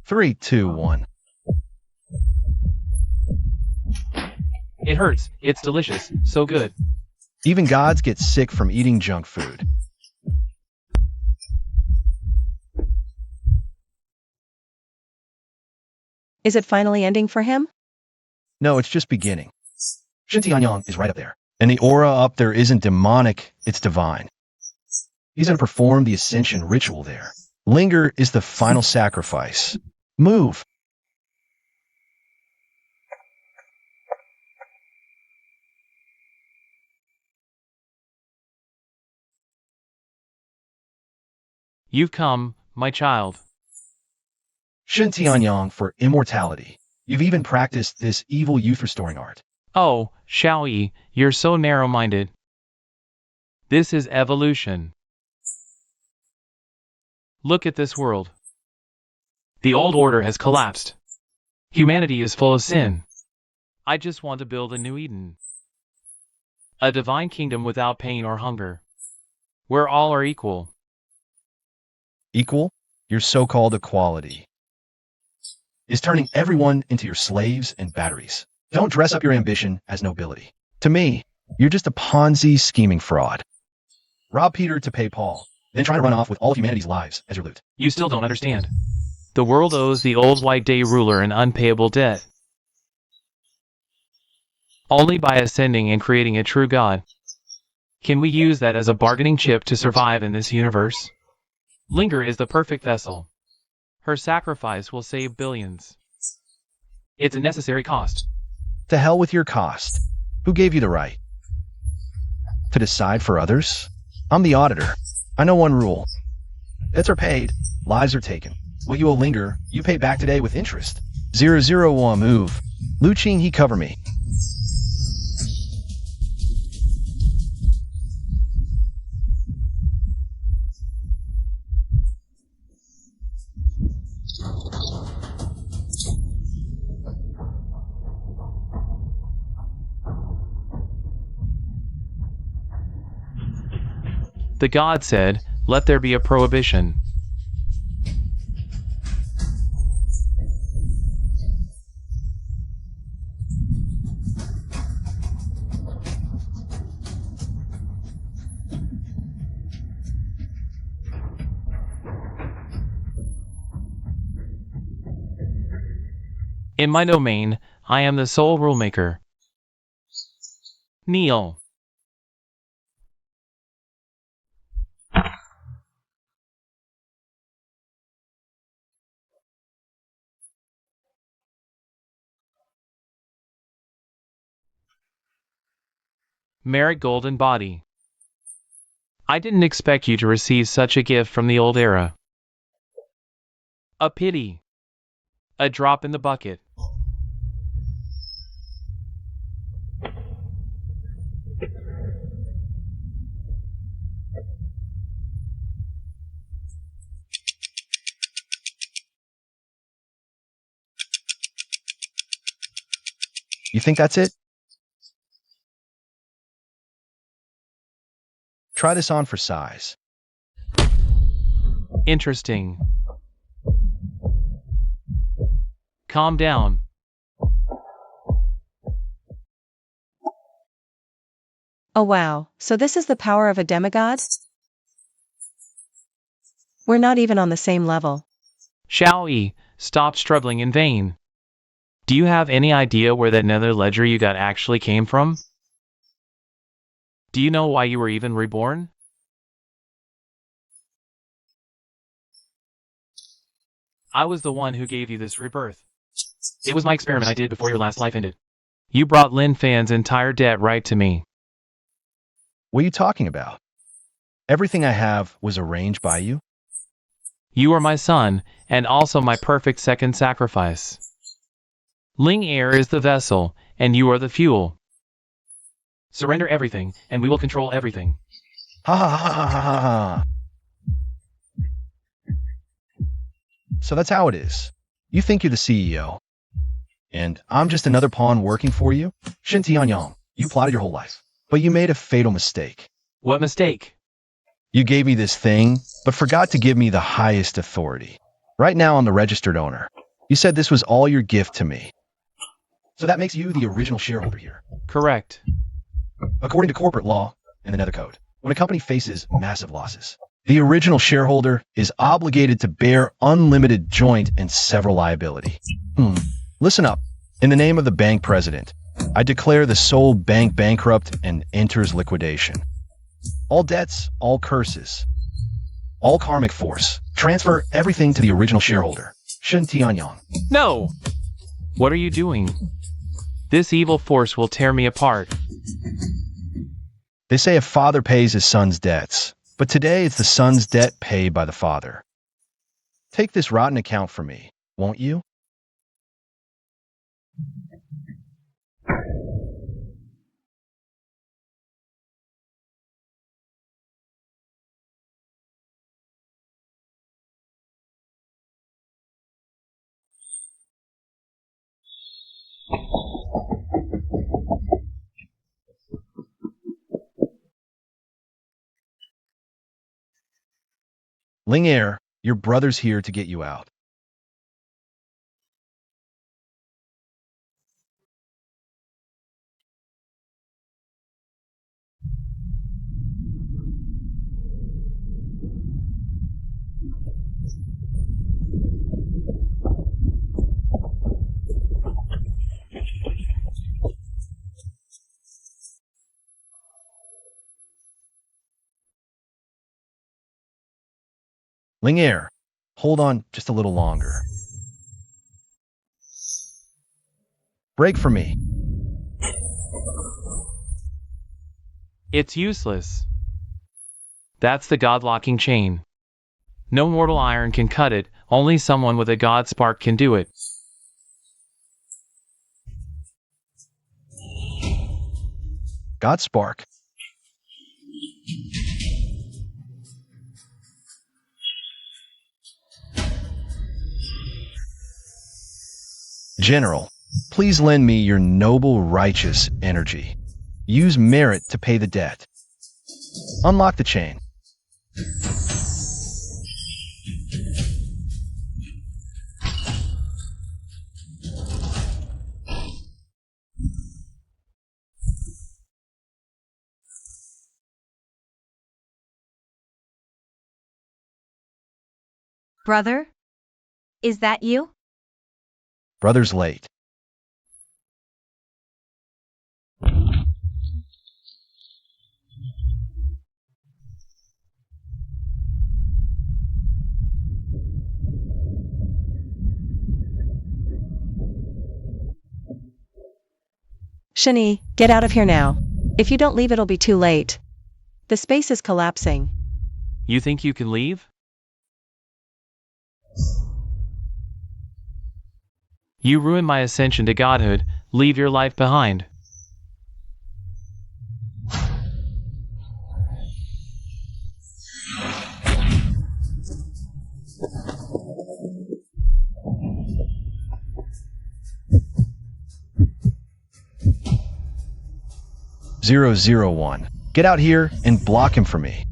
Three, two, one. It hurts. It's delicious. So good. Even gods get sick from eating junk food. Is it finally ending for him? No, it's just beginning. Shen Tianyang is right up there. And the aura up there isn't demonic, it's divine. He's going to perform the ascension ritual there. Linger is the final sacrifice. Move. You've come, my child. Shen Tianyang for immortality. You've even practiced this evil youth restoring art. Oh, Xiaoyi, you're so narrow-minded. This is evolution. Look at this world. The old order has collapsed. Humanity is full of sin. I just want to build a new Eden. A divine kingdom without pain or hunger. Where all are equal. Equal? Your so-called equality is turning everyone into your slaves and batteries. Don't dress up your ambition as nobility. To me, you're just a Ponzi scheming fraud. Rob Peter to pay Paul, then try to run off with all of humanity's lives as your loot. You still don't understand. The world owes the old white day ruler an unpayable debt. Only by ascending and creating a true God can we use that as a bargaining chip to survive in this universe. Linger is the perfect vessel. Her sacrifice will save billions. It's a necessary cost. To hell with your cost. Who gave you the right to decide for others? I'm the auditor. I know one rule. Debts are paid, lives are taken. What you owe Linger, you pay back today with interest. 001 move. Lu Qing, he cover me. The god said, "Let there be a prohibition." In my domain, I am the sole rulemaker. Kneel. Merit golden body. I didn't expect you to receive such a gift from the old era. A pity. A drop in the bucket. You think that's it? Try this on for size. Interesting. Calm down. Oh wow, so this is the power of a demigod? We're not even on the same level. Shall we stop struggling in vain? Do you have any idea where that nether ledger you got actually came from? Do you know why you were even reborn? I was the one who gave you this rebirth. It was my experiment I did before your last life ended. You brought Lin Fan's entire debt right to me. What are you talking about? Everything I have was arranged by you? You are my son, and also my perfect second sacrifice. Ling Air is the vessel, and you are the fuel. Surrender everything, and we will control everything. Ha ha ha ha ha ha ha. So that's how it is. You think you're the CEO. And I'm just another pawn working for you? Shin Tianyang, you plotted your whole life. But you made a fatal mistake. What mistake? You gave me this thing, but forgot to give me the highest authority. Right now I'm the registered owner. You said this was all your gift to me. So that makes you the original shareholder here. Correct. According to corporate law and the Nether Code, when a company faces massive losses, the original shareholder is obligated to bear unlimited joint and several liability. Listen up. In the name of the bank president, I declare the sole bank bankrupt and enters liquidation. All debts, all curses, all karmic force, transfer everything to the original shareholder, Shen Tianyang. No! What are you doing? This evil force will tear me apart. They say a father pays his son's debts, but today it's the son's debt paid by the father. Take this rotten account from me, won't you? Ling Air, your brother's here to get you out. Ling Air, hold on just a little longer. Break for me. It's useless. That's the god-locking chain. No mortal iron can cut it, only someone with a god spark can do it. God spark. General, please lend me your noble, righteous energy. Use merit to pay the debt. Unlock the chain. Brother? Is that you? Brother's late. Shani, get out of here now. If you don't leave, it'll be too late. The space is collapsing. You think you can leave? You ruined my ascension to godhood. Leave your life behind. .001. Get out here and block him for me.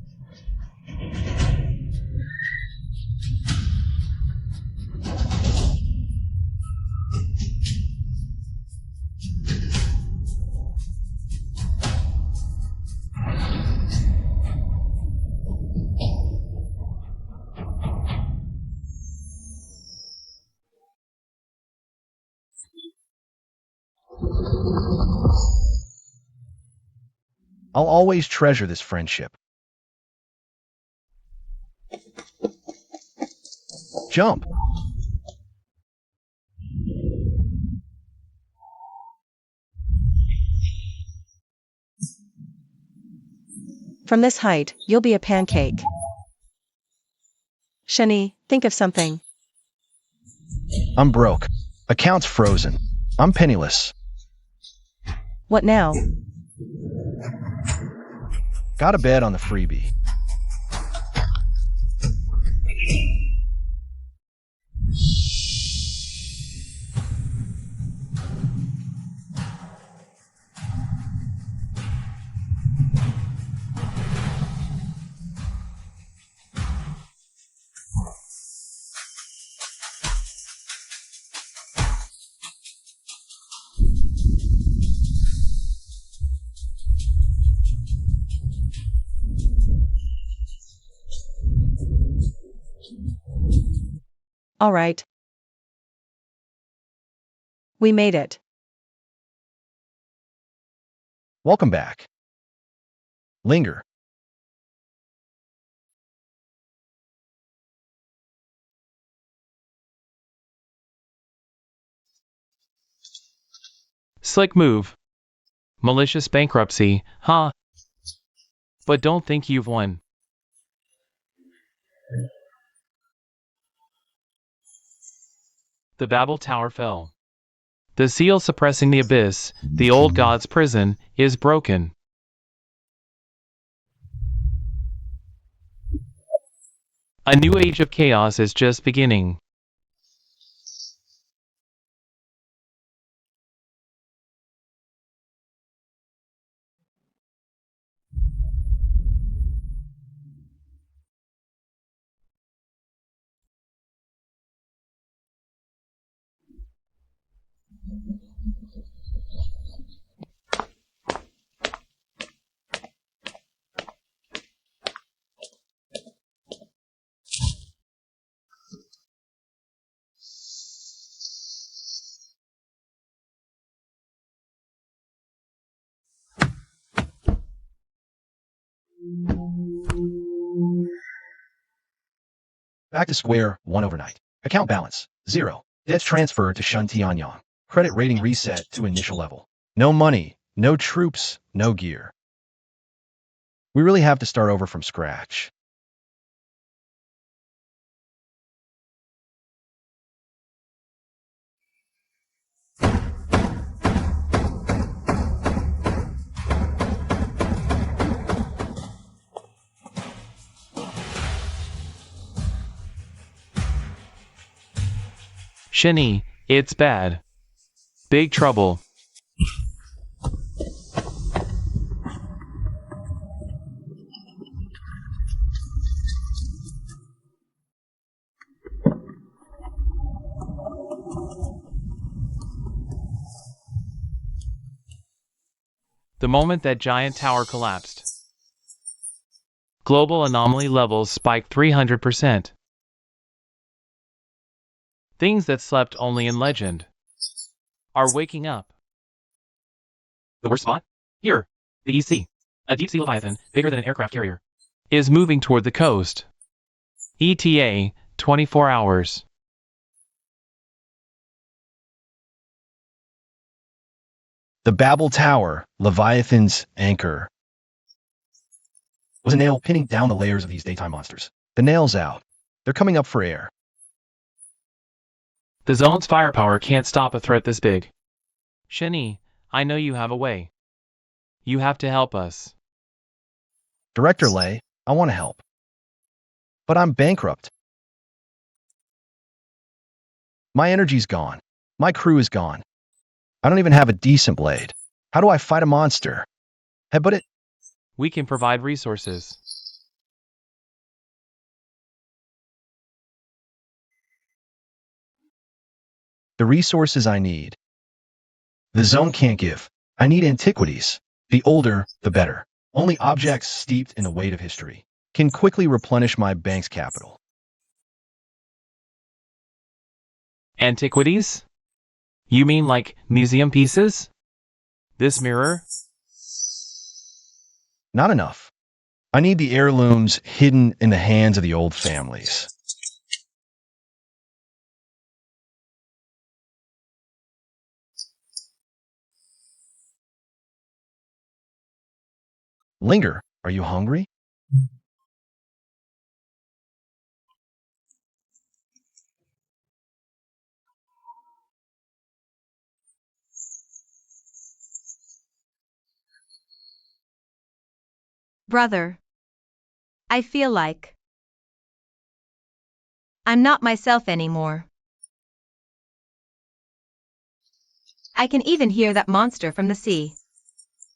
I'll always treasure this friendship. Jump. From this height, you'll be a pancake. Shani, think of something. I'm broke. Account's frozen. I'm penniless. What now? Got a bed on the freebie. All right. We made it. Welcome back. Linger. Slick move. Malicious bankruptcy, huh? But don't think you've won. The Babel Tower fell. The seal suppressing the abyss, the old god's prison, is broken. A new age of chaos is just beginning. Back to square one overnight. Account balance 0. Debts transferred to Shun Tianyang. Credit rating reset to initial level. No money, no troops, no gear. We really have to start over from scratch. Shani, it's bad. Big trouble. The moment that giant tower collapsed, global anomaly levels spiked 300%. Things that slept only in legend are waking up. The worst spot? Here, the EC, a deep-sea leviathan bigger than an aircraft carrier, is moving toward the coast. ETA, 24 hours. The Babel Tower, Leviathan's anchor, was a nail pinning down the layers of these daytime monsters. The nail's out. They're coming up for air. The zone's firepower can't stop a threat this big. Shani, I know you have a way. You have to help us. Director Lay, I want to help. But I'm bankrupt. My energy's gone. My crew is gone. I don't even have a decent blade. How do I fight a monster? Headbutt it? We can provide resources. The resources I need. The zone can't give. I need antiquities. The older, the better. Only objects steeped in the weight of history can quickly replenish my bank's capital. Antiquities? You mean like museum pieces? This mirror? Not enough. I need the heirlooms hidden in the hands of the old families. Linger, are you hungry? Brother, I feel like I'm not myself anymore. I can even hear that monster from the sea.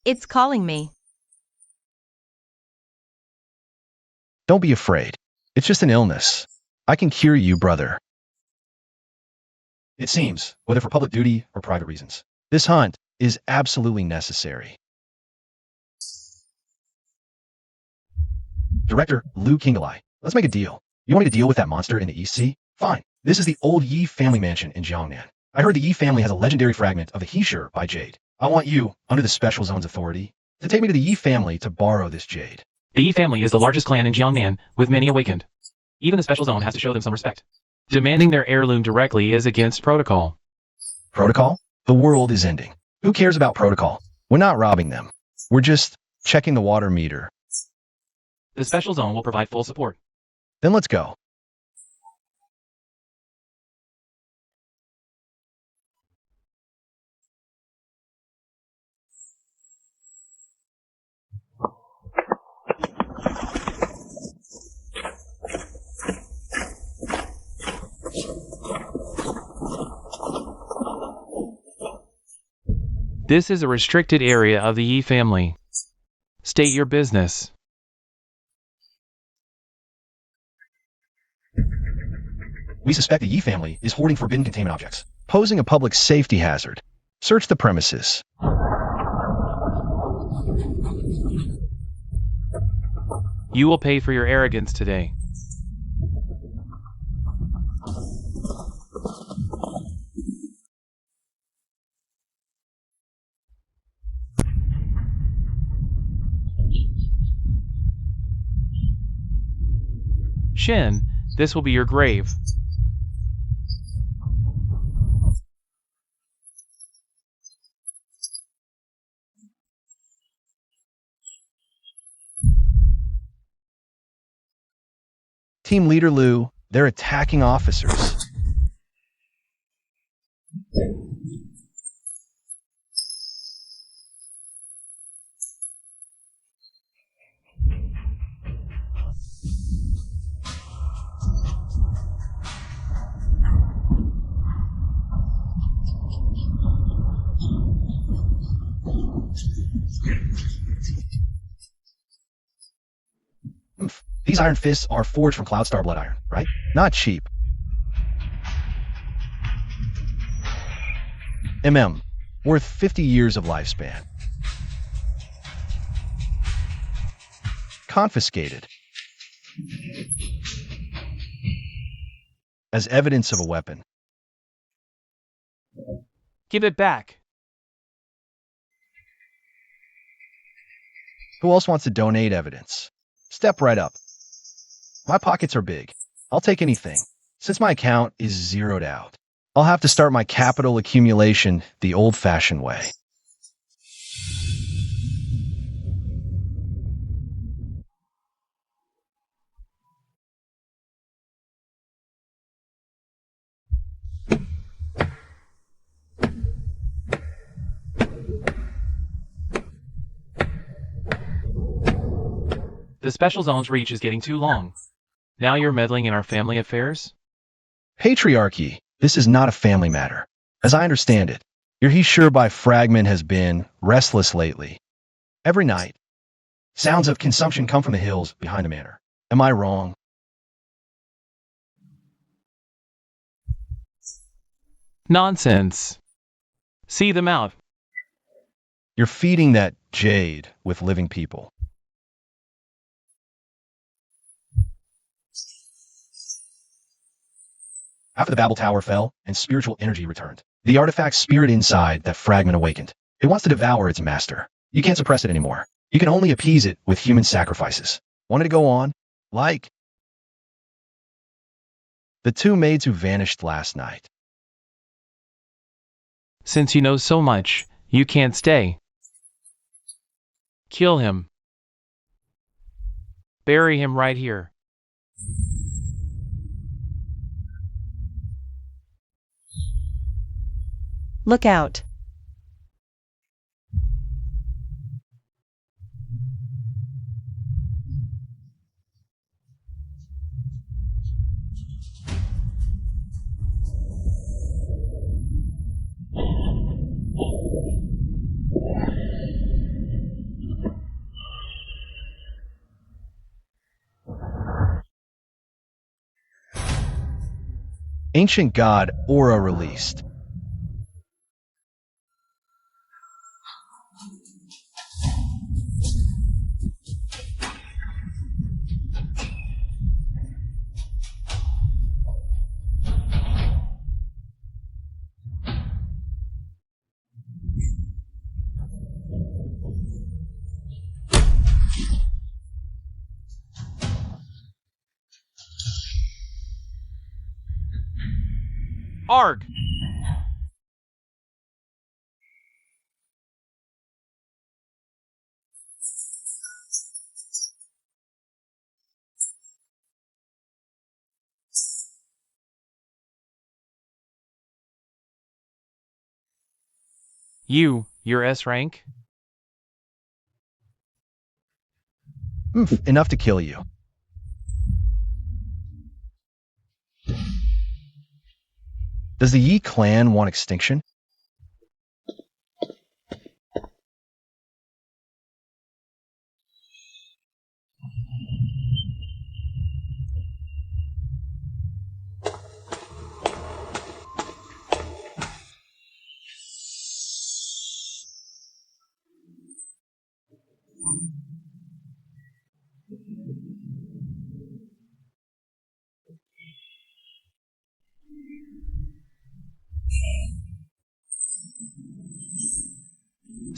It's calling me. Don't be afraid. It's just an illness. I can cure you, brother. It seems, whether for public duty or private reasons, this hunt is absolutely necessary. Director Liu Kingalai, let's make a deal. You want me to deal with that monster in the East Sea? Fine. This is the old Yi family mansion in Jiangnan. I heard the Yi family has a legendary fragment of the Heesher by Jade. I want you, under the Special Zone's authority, to take me to the Yi family to borrow this Jade. The Yi family is the largest clan in Jiangnan, with many awakened. Even the Special Zone has to show them some respect. Demanding their heirloom directly is against protocol. Protocol? The world is ending. Who cares about protocol? We're not robbing them. We're just checking the water meter. The Special Zone will provide full support. Then let's go. This is a restricted area of the Yi family. State your business. We suspect the Yi family is hoarding forbidden containment objects, posing a public safety hazard. Search the premises. You will pay for your arrogance today. Shin, this will be your grave. Team Leader Liu, they're attacking officers. These iron fists are forged from Cloudstar blood iron, right? Not cheap. Worth 50 years of lifespan. Confiscated. As evidence of a weapon. Give it back. Who else wants to donate evidence? Step right up. My pockets are big. I'll take anything. Since my account is zeroed out, I'll have to start my capital accumulation the old-fashioned way. The special zone's reach is getting too long. Now you're meddling in our family affairs? Patriarchy. This is not a family matter. As I understand it, your he sure by fragment has been restless lately. Every night, sounds of consumption come from the hills behind the manor. Am I wrong? Nonsense. See them out. You're feeding that jade with living people. After the Babel Tower fell and spiritual energy returned, the artifact spirit inside that fragment awakened. It wants to devour its master. You can't suppress it anymore. You can only appease it with human sacrifices. Want it to go on? Like the two maids who vanished last night. Since you know so much, you can't stay. Kill him. Bury him right here. Look out. Ancient God Aura released. Arg! You're S rank? Enough to kill you. Does the Yi clan want extinction?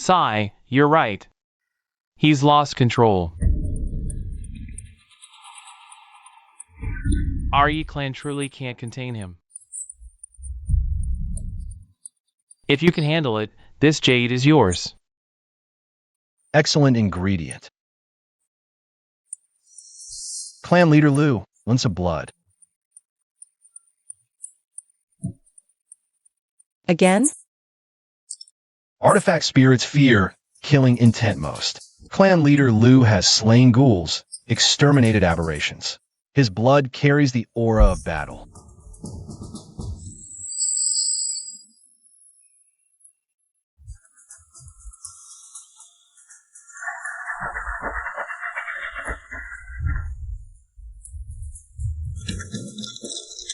Sigh, you're right. He's lost control. Our Yi clan truly can't contain him. If you can handle it, this jade is yours. Excellent ingredient. Clan leader Lu, ounce of blood. Again? Artifact spirits fear, killing intent most. Clan leader Lu has slain ghouls, exterminated aberrations. His blood carries the aura of battle.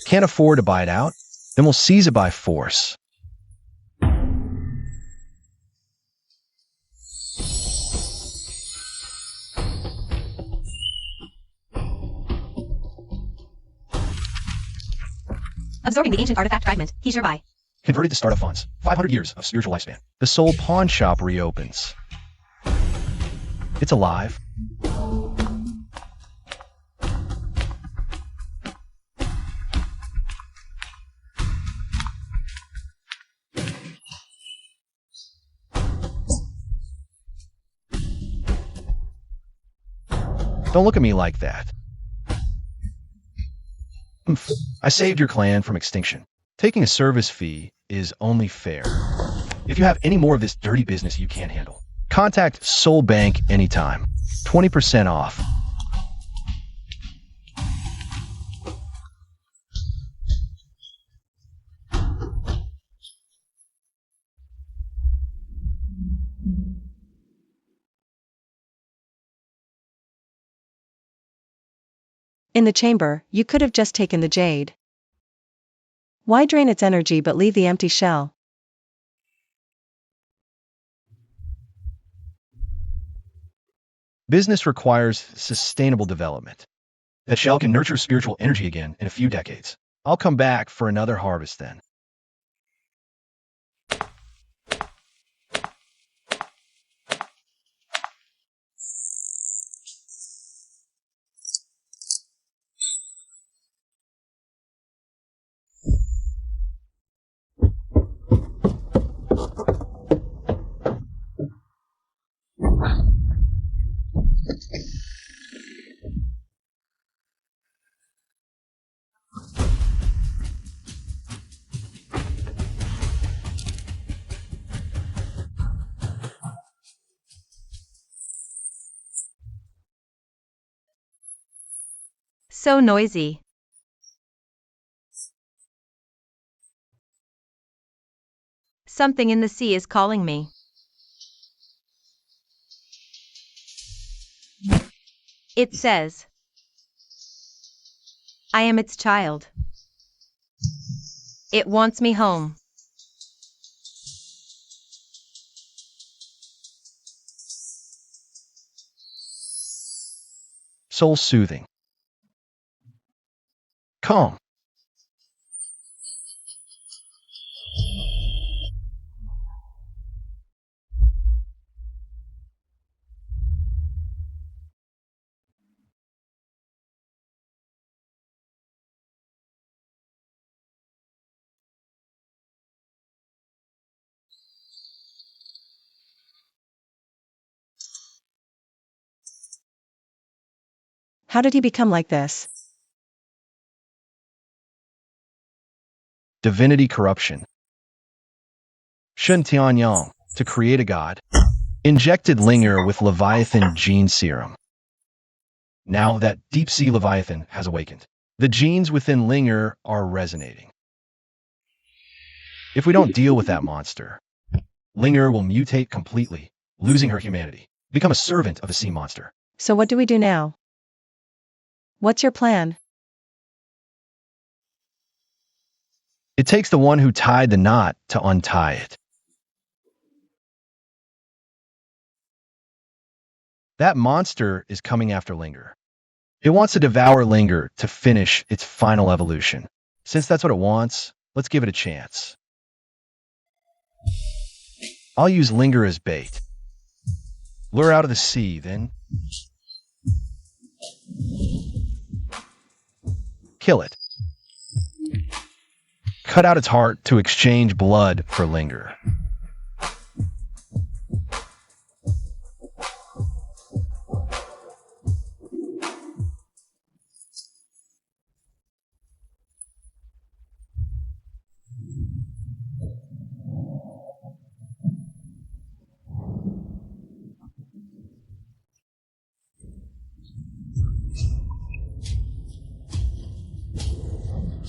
Can't afford to buy it out? Then we'll seize it by force. Absorbing the ancient artifact fragment. He's nearby. Converted to startup funds. 500 years of spiritual lifespan. The soul pawn shop reopens. It's alive. Don't look at me like that. I saved your clan from extinction. Taking a service fee is only fair. If you have any more of this dirty business you can't handle, contact Soul Bank anytime. 20% off. In the chamber, you could have just taken the jade. Why drain its energy but leave the empty shell? Business requires sustainable development. That shell can nurture spiritual energy again in a few decades. I'll come back for another harvest then. So noisy. Something in the sea is calling me. It says, I am its child. It wants me home. Soul soothing. Calm. How did he become like this? Divinity corruption. Shun Tianyang, to create a god, injected Linger with Leviathan gene serum. Now that deep-sea Leviathan has awakened, the genes within Linger are resonating. If we don't deal with that monster, Linger will mutate completely, losing her humanity, become a servant of a sea monster. So what do we do now? What's your plan? It takes the one who tied the knot to untie it. That monster is coming after Linger. It wants to devour Linger to finish its final evolution. Since that's what it wants, let's give it a chance. I'll use Linger as bait. Lure out of the sea, then kill it. Cut out its heart to exchange blood for Linger.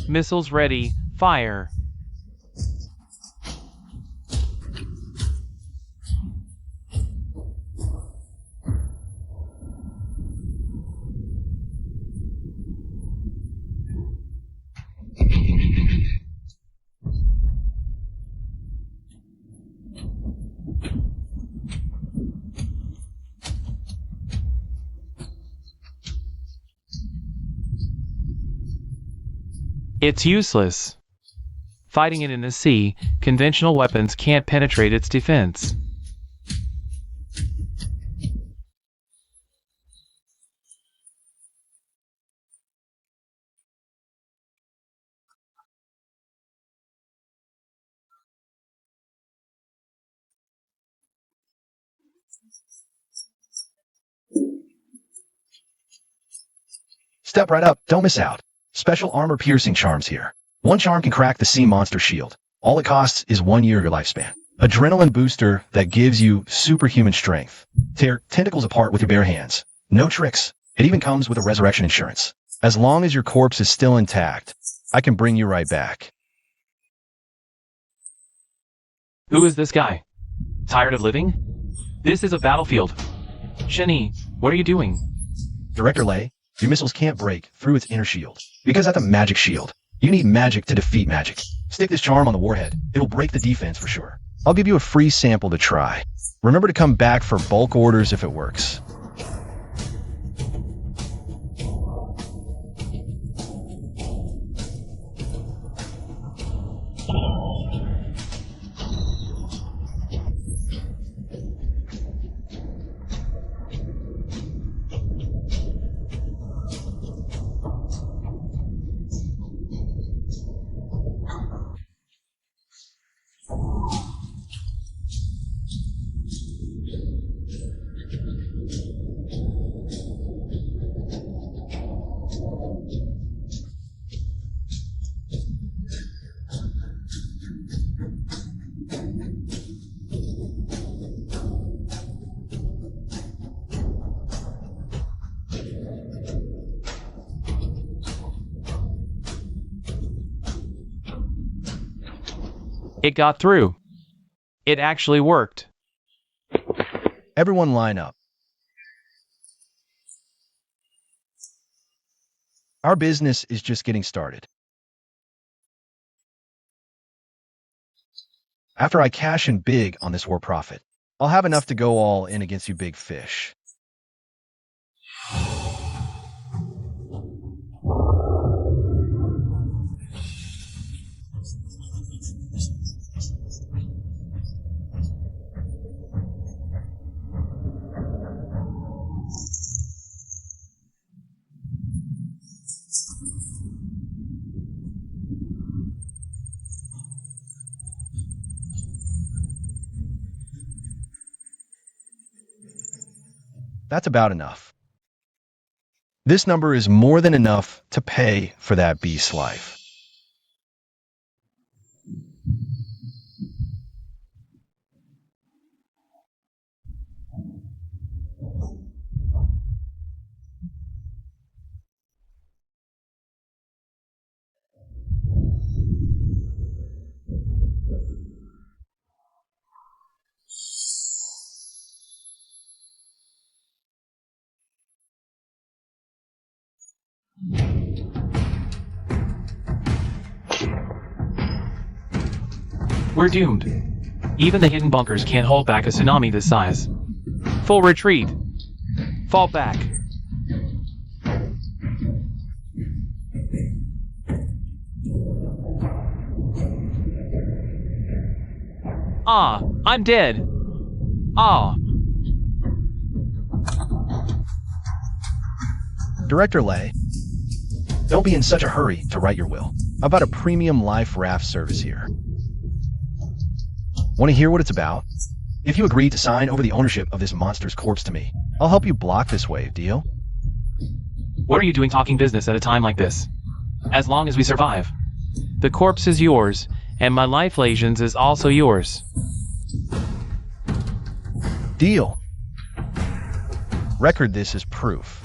Missiles ready. Fire. It's useless. Fighting it in the sea, conventional weapons can't penetrate its defense. Step right up, don't miss out. Special armor piercing charms here. One charm can crack the sea monster shield. All it costs is 1 year of your lifespan. Adrenaline booster that gives you superhuman strength. Tear tentacles apart with your bare hands. No tricks. It even comes with a resurrection insurance. As long as your corpse is still intact, I can bring you right back. Who is this guy? Tired of living? This is a battlefield. Shani, what are you doing? Director Lei, Your missiles can't break through its inner shield, because that's a magic shield. You need magic to defeat magic. Stick this charm on the warhead. It'll break the defense for sure. I'll give you a free sample to try. Remember to come back for bulk orders if it works. It got through. It actually worked. Everyone line up. Our business is just getting started. After I cash in big on this war profit, I'll have enough to go all in against you big fish. That's about enough. This number is more than enough to pay for that beast's life. We're doomed. Even the hidden bunkers can't hold back a tsunami this size. Full retreat. Fall back. Ah, I'm dead. Ah. Director Lay, don't be in such a hurry to write your will. How about a premium life raft service here? Want to hear what it's about? If you agree to sign over the ownership of this monster's corpse to me, I'll help you block this wave, deal? What are you doing talking business at a time like this? As long as we survive. The corpse is yours, and my life lesions is also yours. Deal. Record this as proof.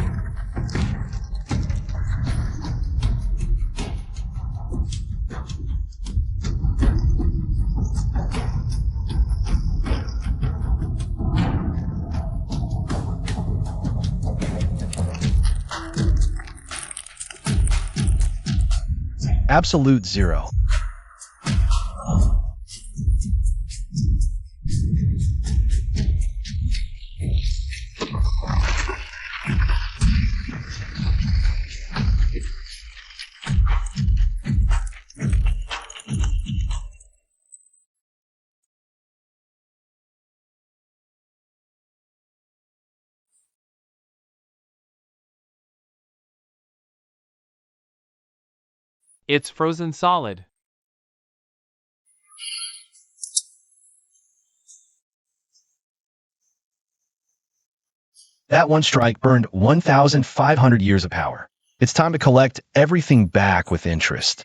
Absolute zero. It's frozen solid. That one strike burned 1,500 years of power. It's time to collect everything back with interest.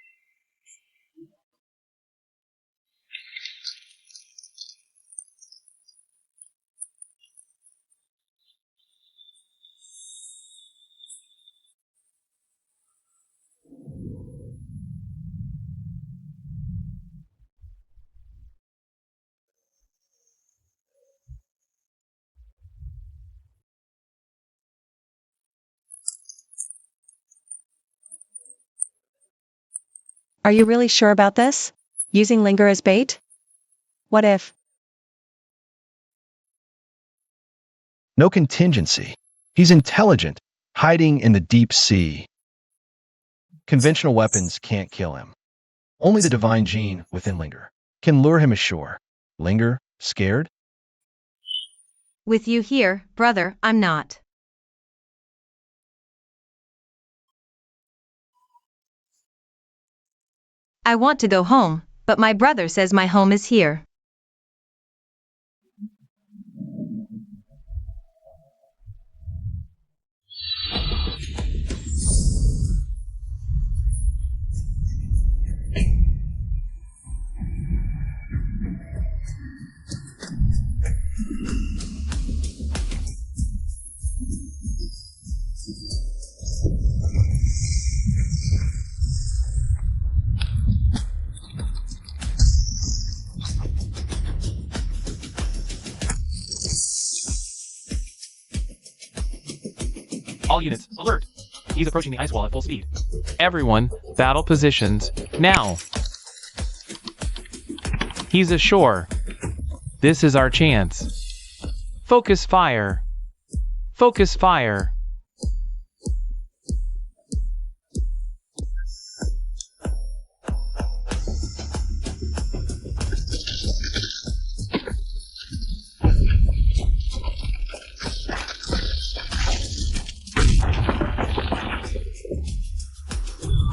Are you really sure about this? Using linger as bait? What if? No contingency. He's intelligent, hiding in the deep sea. Conventional weapons can't kill him. Only the divine gene within Linger can lure him ashore. Linger, scared? With you here, brother, I'm not. I want to go home, but my brother says my home is here. All units, alert! He's approaching the ice wall at full speed. Everyone, battle positions, now! He's ashore. This is our chance. Focus fire. Focus fire.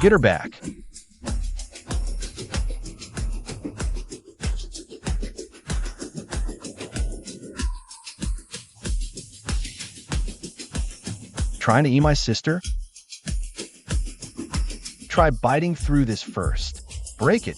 Get her back. Trying to eat my sister? Try biting through this first. Break it.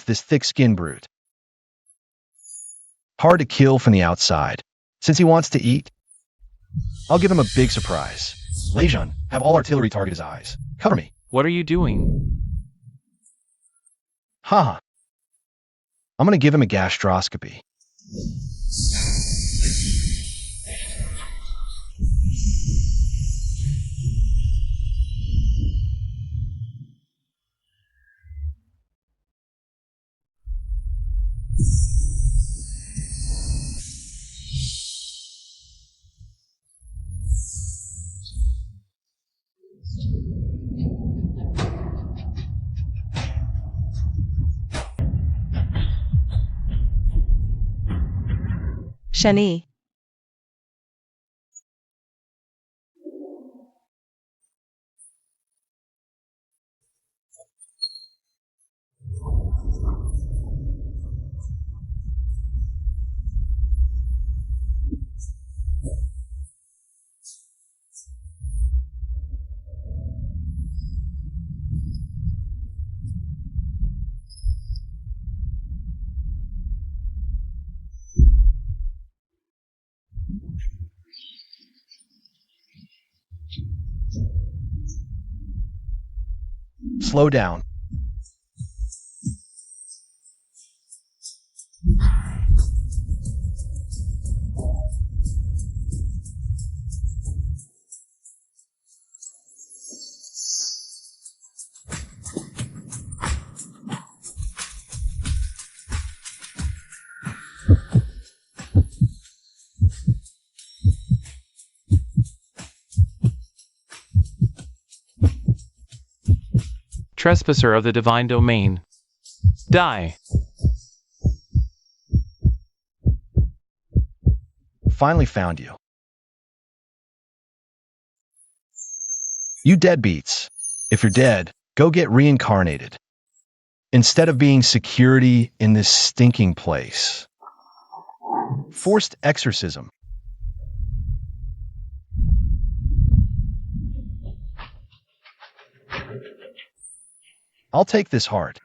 This thick-skinned brute. Hard to kill from the outside. Since he wants to eat, I'll give him a big surprise. Lejeune, have all artillery target his eyes. Cover me. What are you doing? Haha. I'm gonna give him a gastroscopy. Shani. Slow down. Trespasser of the divine domain. Die. Finally found you. You deadbeats. If you're dead, go get reincarnated. Instead of being security in this stinking place. Forced exorcism. I'll take this heart.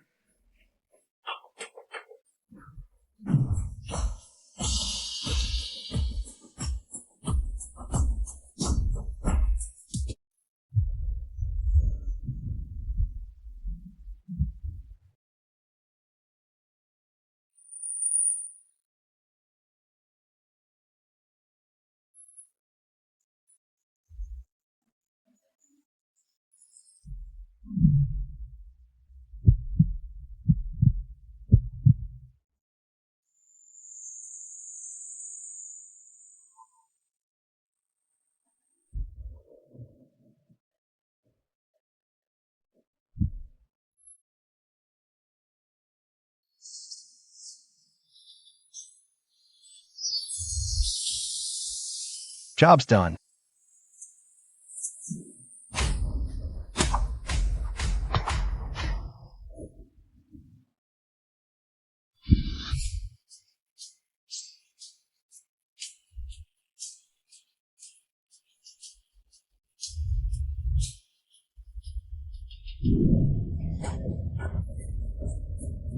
Job's done.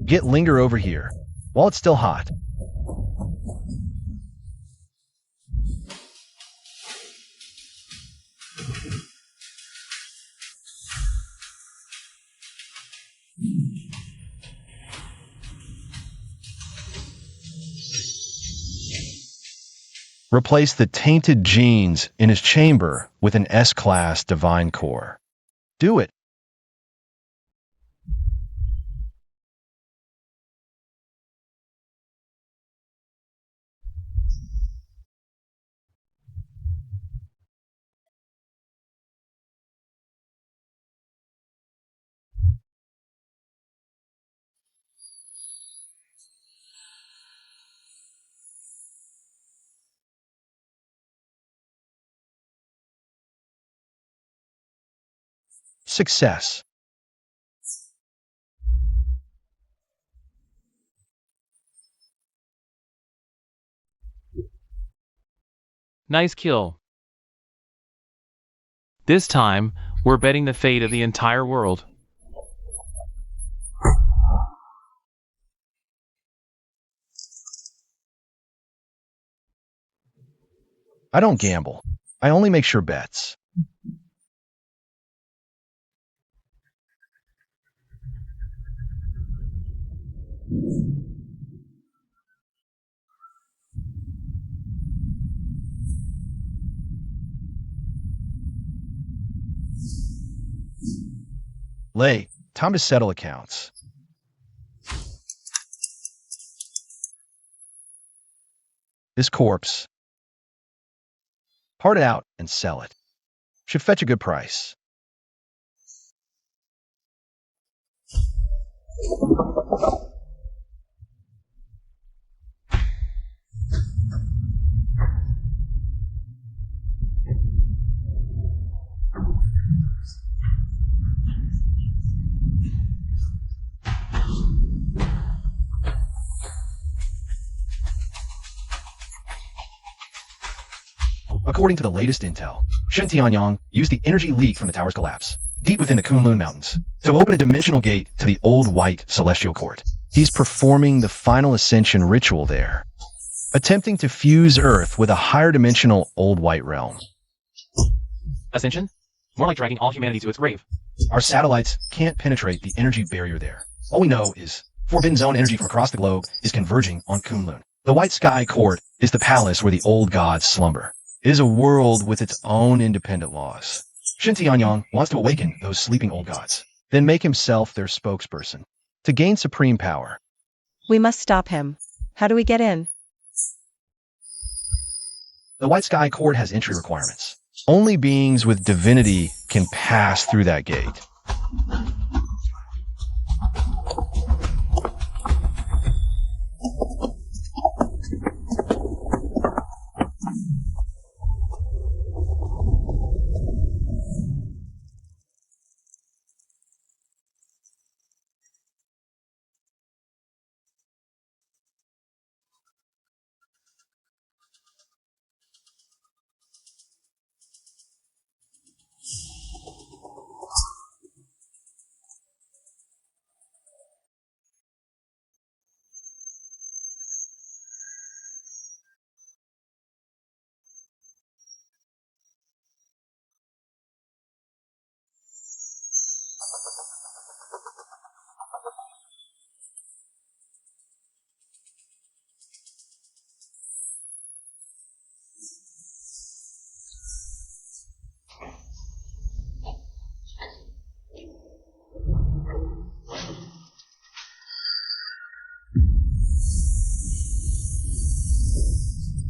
Get Linger over here, while it's still hot. Replace the tainted genes in his chamber with an S-class divine core. Do it. Success. Nice kill. This time, we're betting the fate of the entire world. I don't gamble. I only make sure bets. Lay, time to settle accounts. This corpse. Part it out and sell it. Should fetch a good price. According to the latest intel, Shen Tianyang used the energy leak from the tower's collapse, deep within the Kunlun Mountains, to open a dimensional gate to the old white celestial court. He's performing the final ascension ritual there, attempting to fuse Earth with a higher dimensional old white realm. Ascension? More like dragging all humanity to its grave. Our satellites can't penetrate the energy barrier there. All we know is forbidden zone energy from across the globe is converging on Kunlun. The White Sky Court is the palace where the old gods slumber. It is a world with its own independent laws. Shen Tianyang wants to awaken those sleeping old gods, then make himself their spokesperson, to gain supreme power. We must stop him. How do we get in? The White Sky Court has entry requirements. Only beings with divinity can pass through that gate.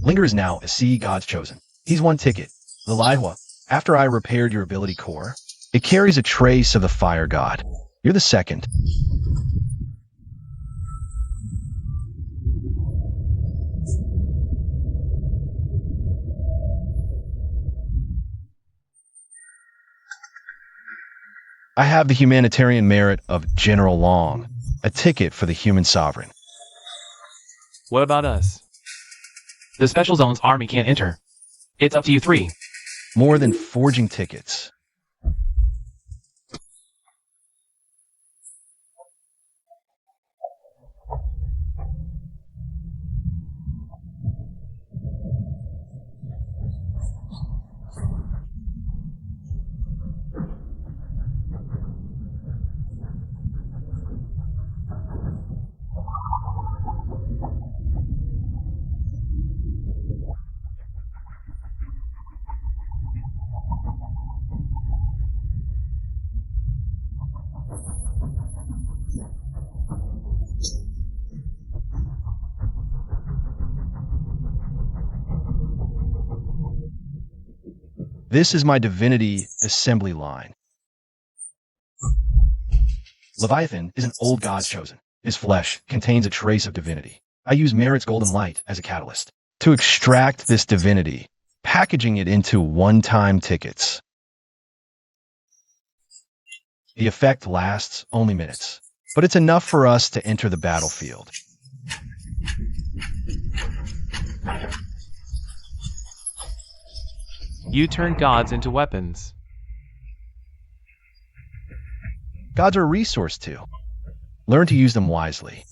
Linger is now a sea god's chosen. He's one ticket. Lilihua, after I repaired your ability core, it carries a trace of the fire god. You're the second. I have the humanitarian merit of General Long, a ticket for the human sovereign. What about us? The Special Zone's army can't enter. It's up to you three. More than forging tickets. This is my divinity assembly line. Leviathan is an old god's chosen. His flesh contains a trace of divinity. I use Merit's golden light as a catalyst to extract this divinity, packaging it into one-time tickets. The effect lasts only minutes, but it's enough for us to enter the battlefield. You turn gods into weapons. Gods are a resource too. Learn to use them wisely.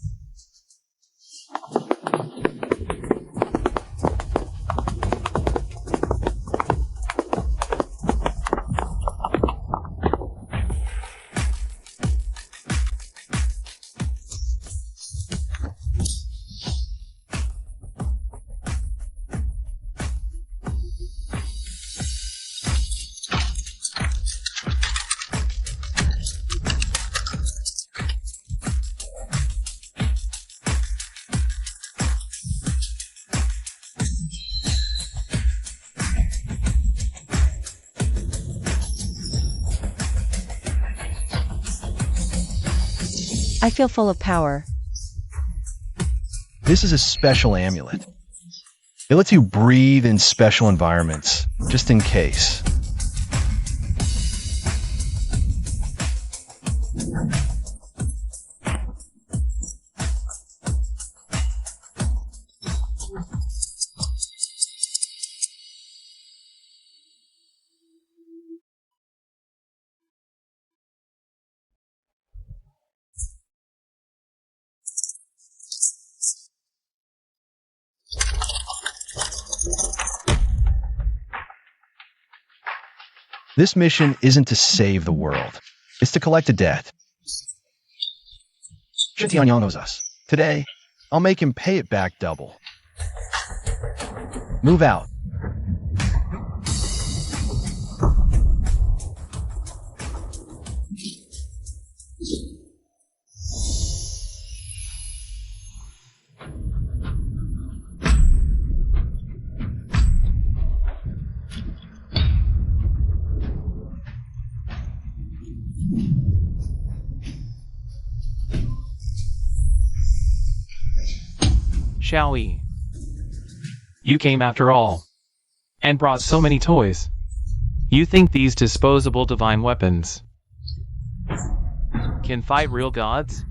I feel full of power. This is a special amulet. It lets you breathe in special environments, just in case. This mission isn't to save the world. It's to collect a debt. Shintianyang knows us. Today, I'll make him pay it back double. Move out. Shall we? You came after all, and brought so many toys. You think these disposable divine weapons can fight real gods?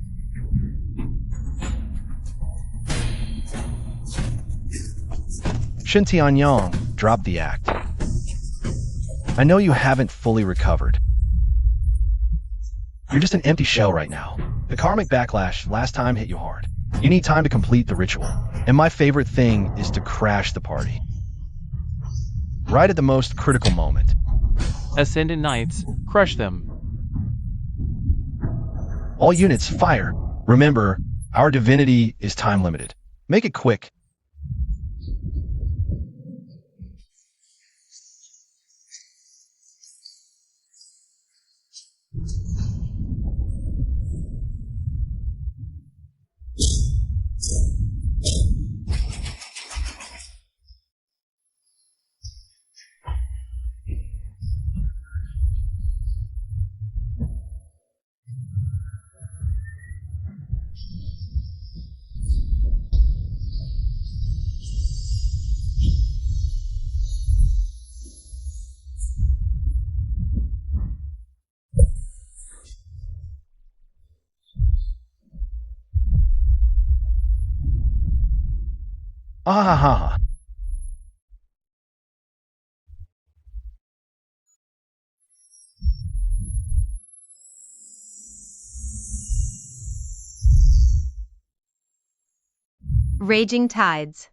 Shintianyang, drop the act. I know you haven't fully recovered. You're just an empty shell right now. The karmic backlash last time hit you hard. You need time to complete the ritual. And my favorite thing is to crash the party. Right at the most critical moment. Ascendant Knights, crush them. All units, fire. Remember, our divinity is time limited. Make it quick. Ah ha ha ha. Raging tides.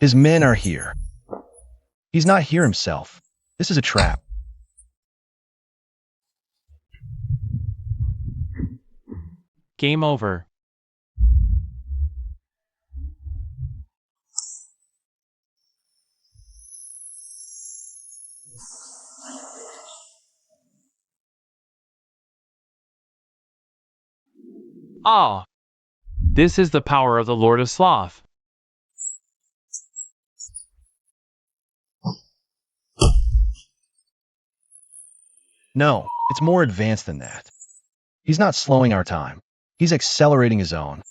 His men are here. He's not here himself. This is a trap. Game over. Ah! This is the power of the Lord of Sloth. No, it's more advanced than that. He's not slowing our time. He's accelerating his own.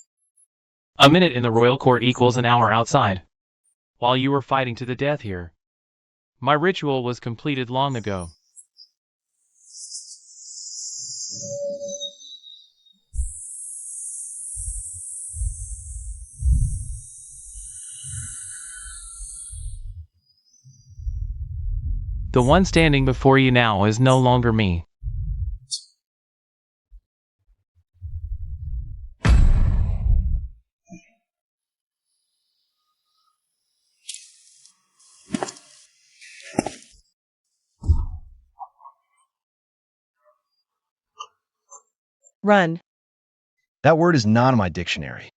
A minute in the royal court equals an hour outside. While you were fighting to the death here. My ritual was completed long ago. The one standing before you now is no longer me. Run. That word is not in my dictionary.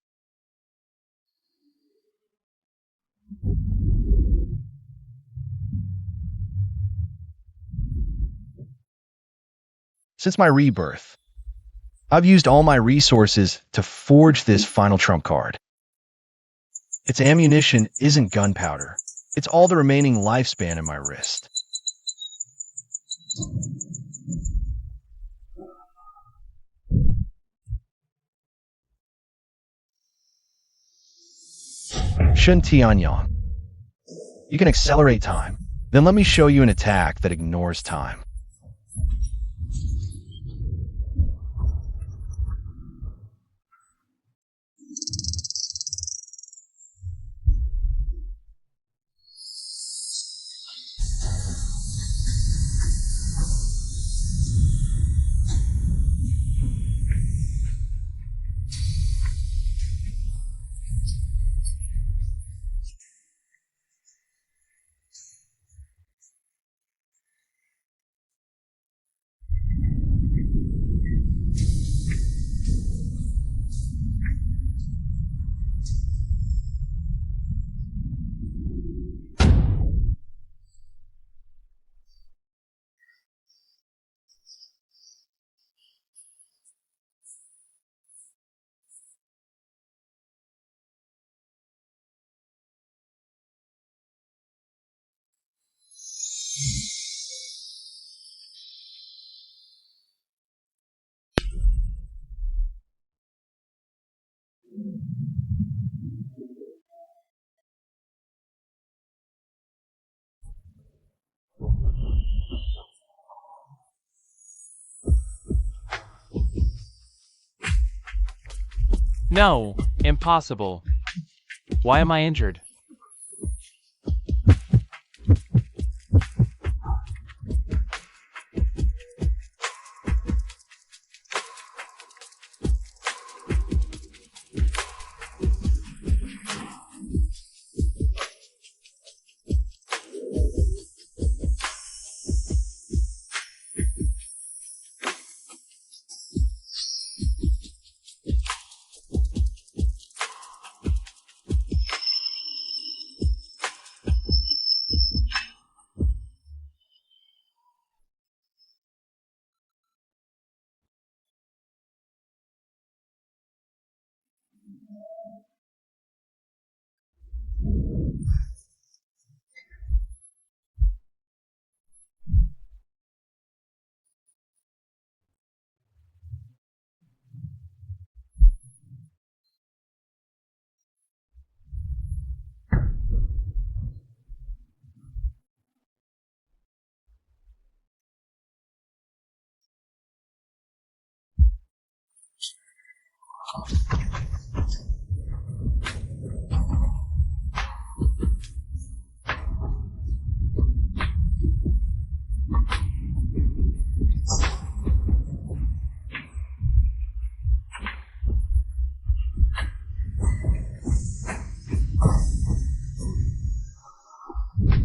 Since my rebirth, I've used all my resources to forge this final trump card. Its ammunition isn't gunpowder. It's all the remaining lifespan in my wrist. Shen Tianyang. You can accelerate time. Then let me show you an attack that ignores time. No, impossible. Why am I injured?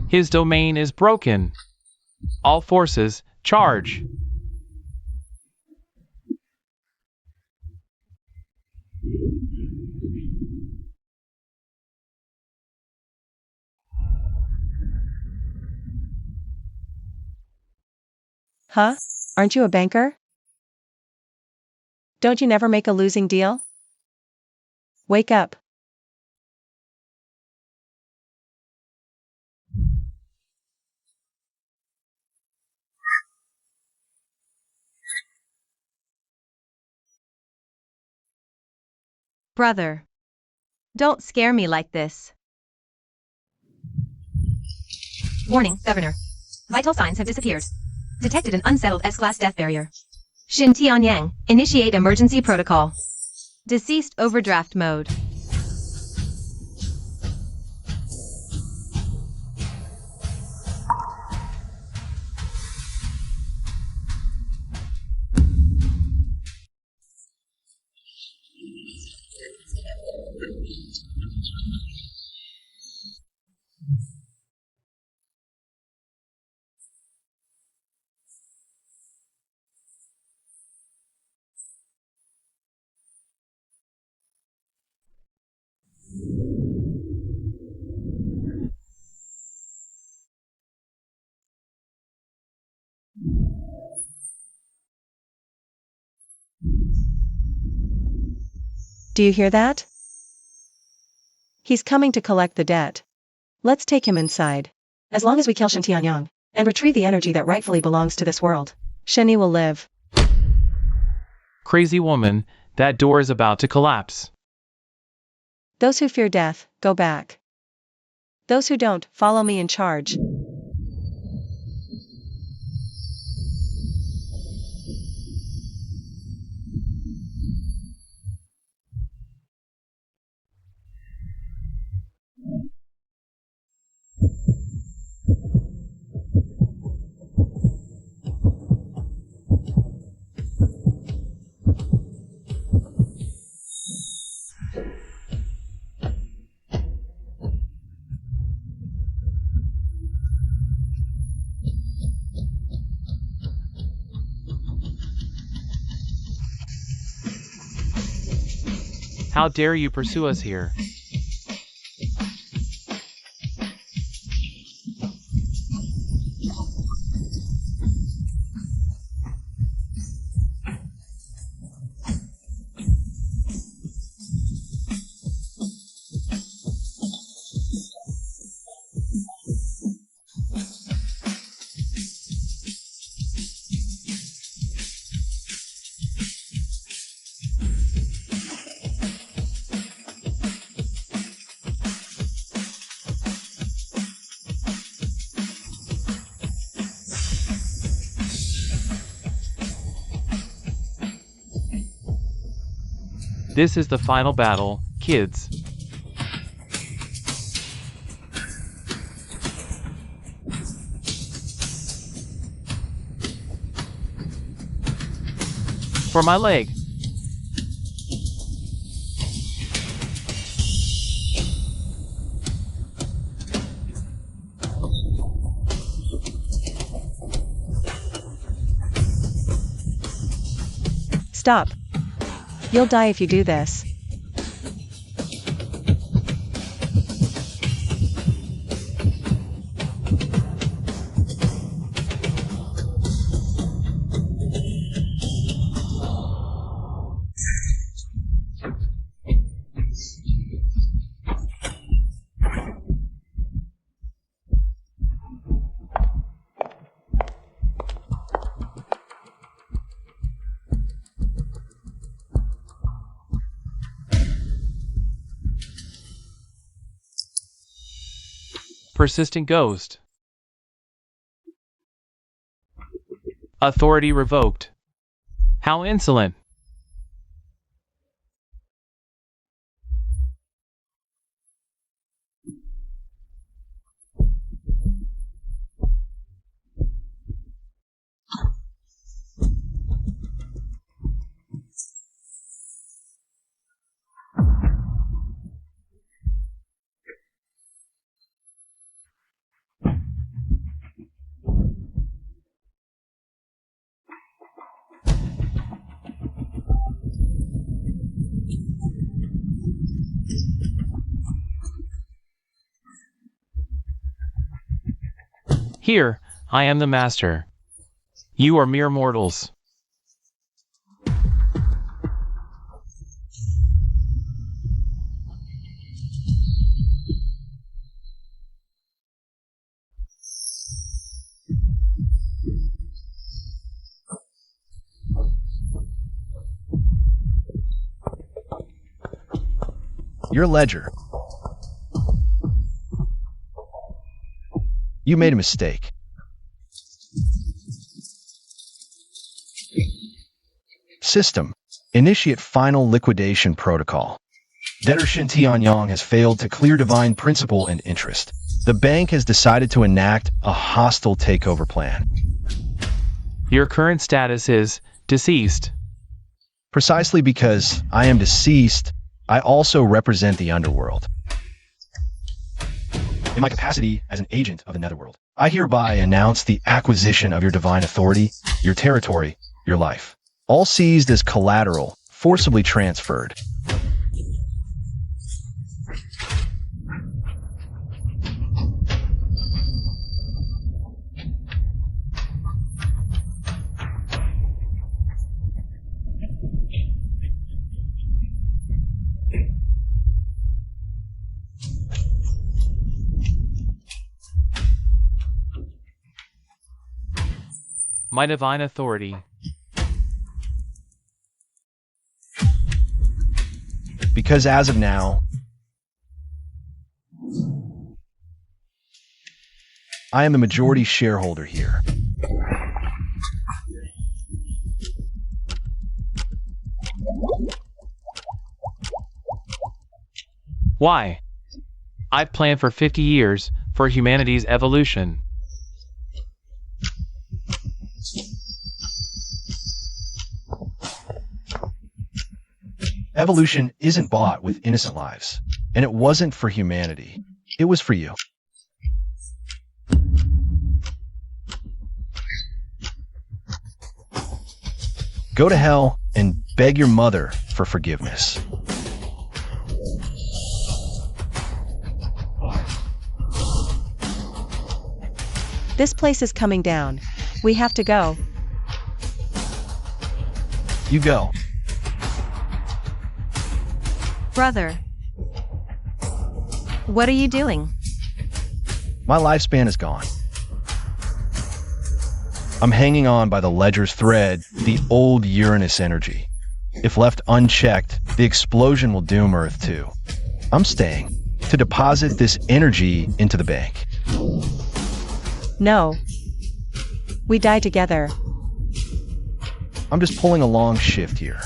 His domain is broken. All forces, charge. Huh? Aren't you a banker? Don't you never make a losing deal? Wake up. Brother. Don't scare me like this. Warning, Governor. Vital signs have disappeared. Detected an unsettled S-class death barrier. Shin Tianyang, initiate emergency protocol. Deceased overdraft mode. Do you hear that? He's coming to collect the debt. Let's take him inside. As long as we kill Shin Tianyang and retrieve the energy that rightfully belongs to this world, Shinny will live. Crazy woman, that door is about to collapse. Those who fear death, go back. Those who don't, follow me in charge. How dare you pursue us here? This is the final battle, kids. For my leg. Stop. You'll die if you do this. Persistent ghost. Authority revoked. How insolent. Here, I am the master. You are mere mortals. Your ledger. You made a mistake. System. Initiate final liquidation protocol. Debtor Shin Tianyong has failed to clear divine principal and interest. The bank has decided to enact a hostile takeover plan. Your current status is deceased. Precisely because I am deceased, I also represent the underworld. In my capacity as an agent of the netherworld, I hereby announce the acquisition of your divine authority, your territory, your life. All seized as collateral, forcibly transferred. My divine authority. Because as of now, I am the majority shareholder here. Why? I've planned for 50 years for humanity's evolution. Evolution isn't bought with innocent lives, and it wasn't for humanity. It was for you. Go to hell and beg your mother for forgiveness. This place is coming down. We have to go. You go. Brother. What are you doing? My lifespan is gone. I'm hanging on by the ledger's thread, the old Uranus energy. If left unchecked, the explosion will doom Earth too. I'm staying to deposit this energy into the bank. No. We die together. I'm just pulling a long shift here.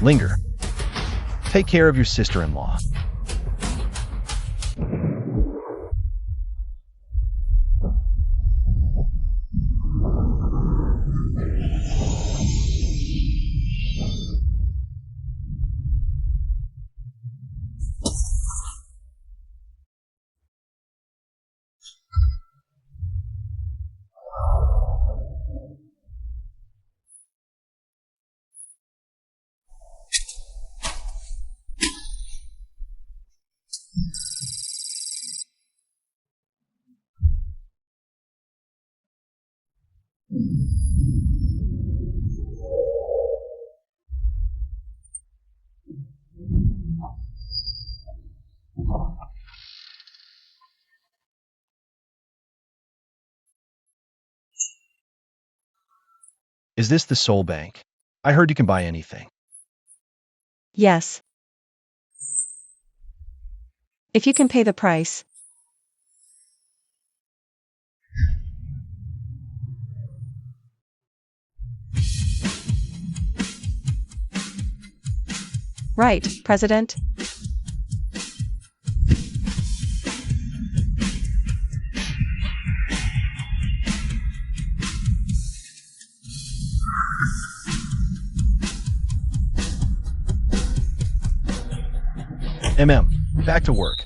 Linger. Take care of your sister-in-law. Is this the Soul Bank? I heard you can buy anything. Yes. If you can pay the price. Right, President? MM, back to work.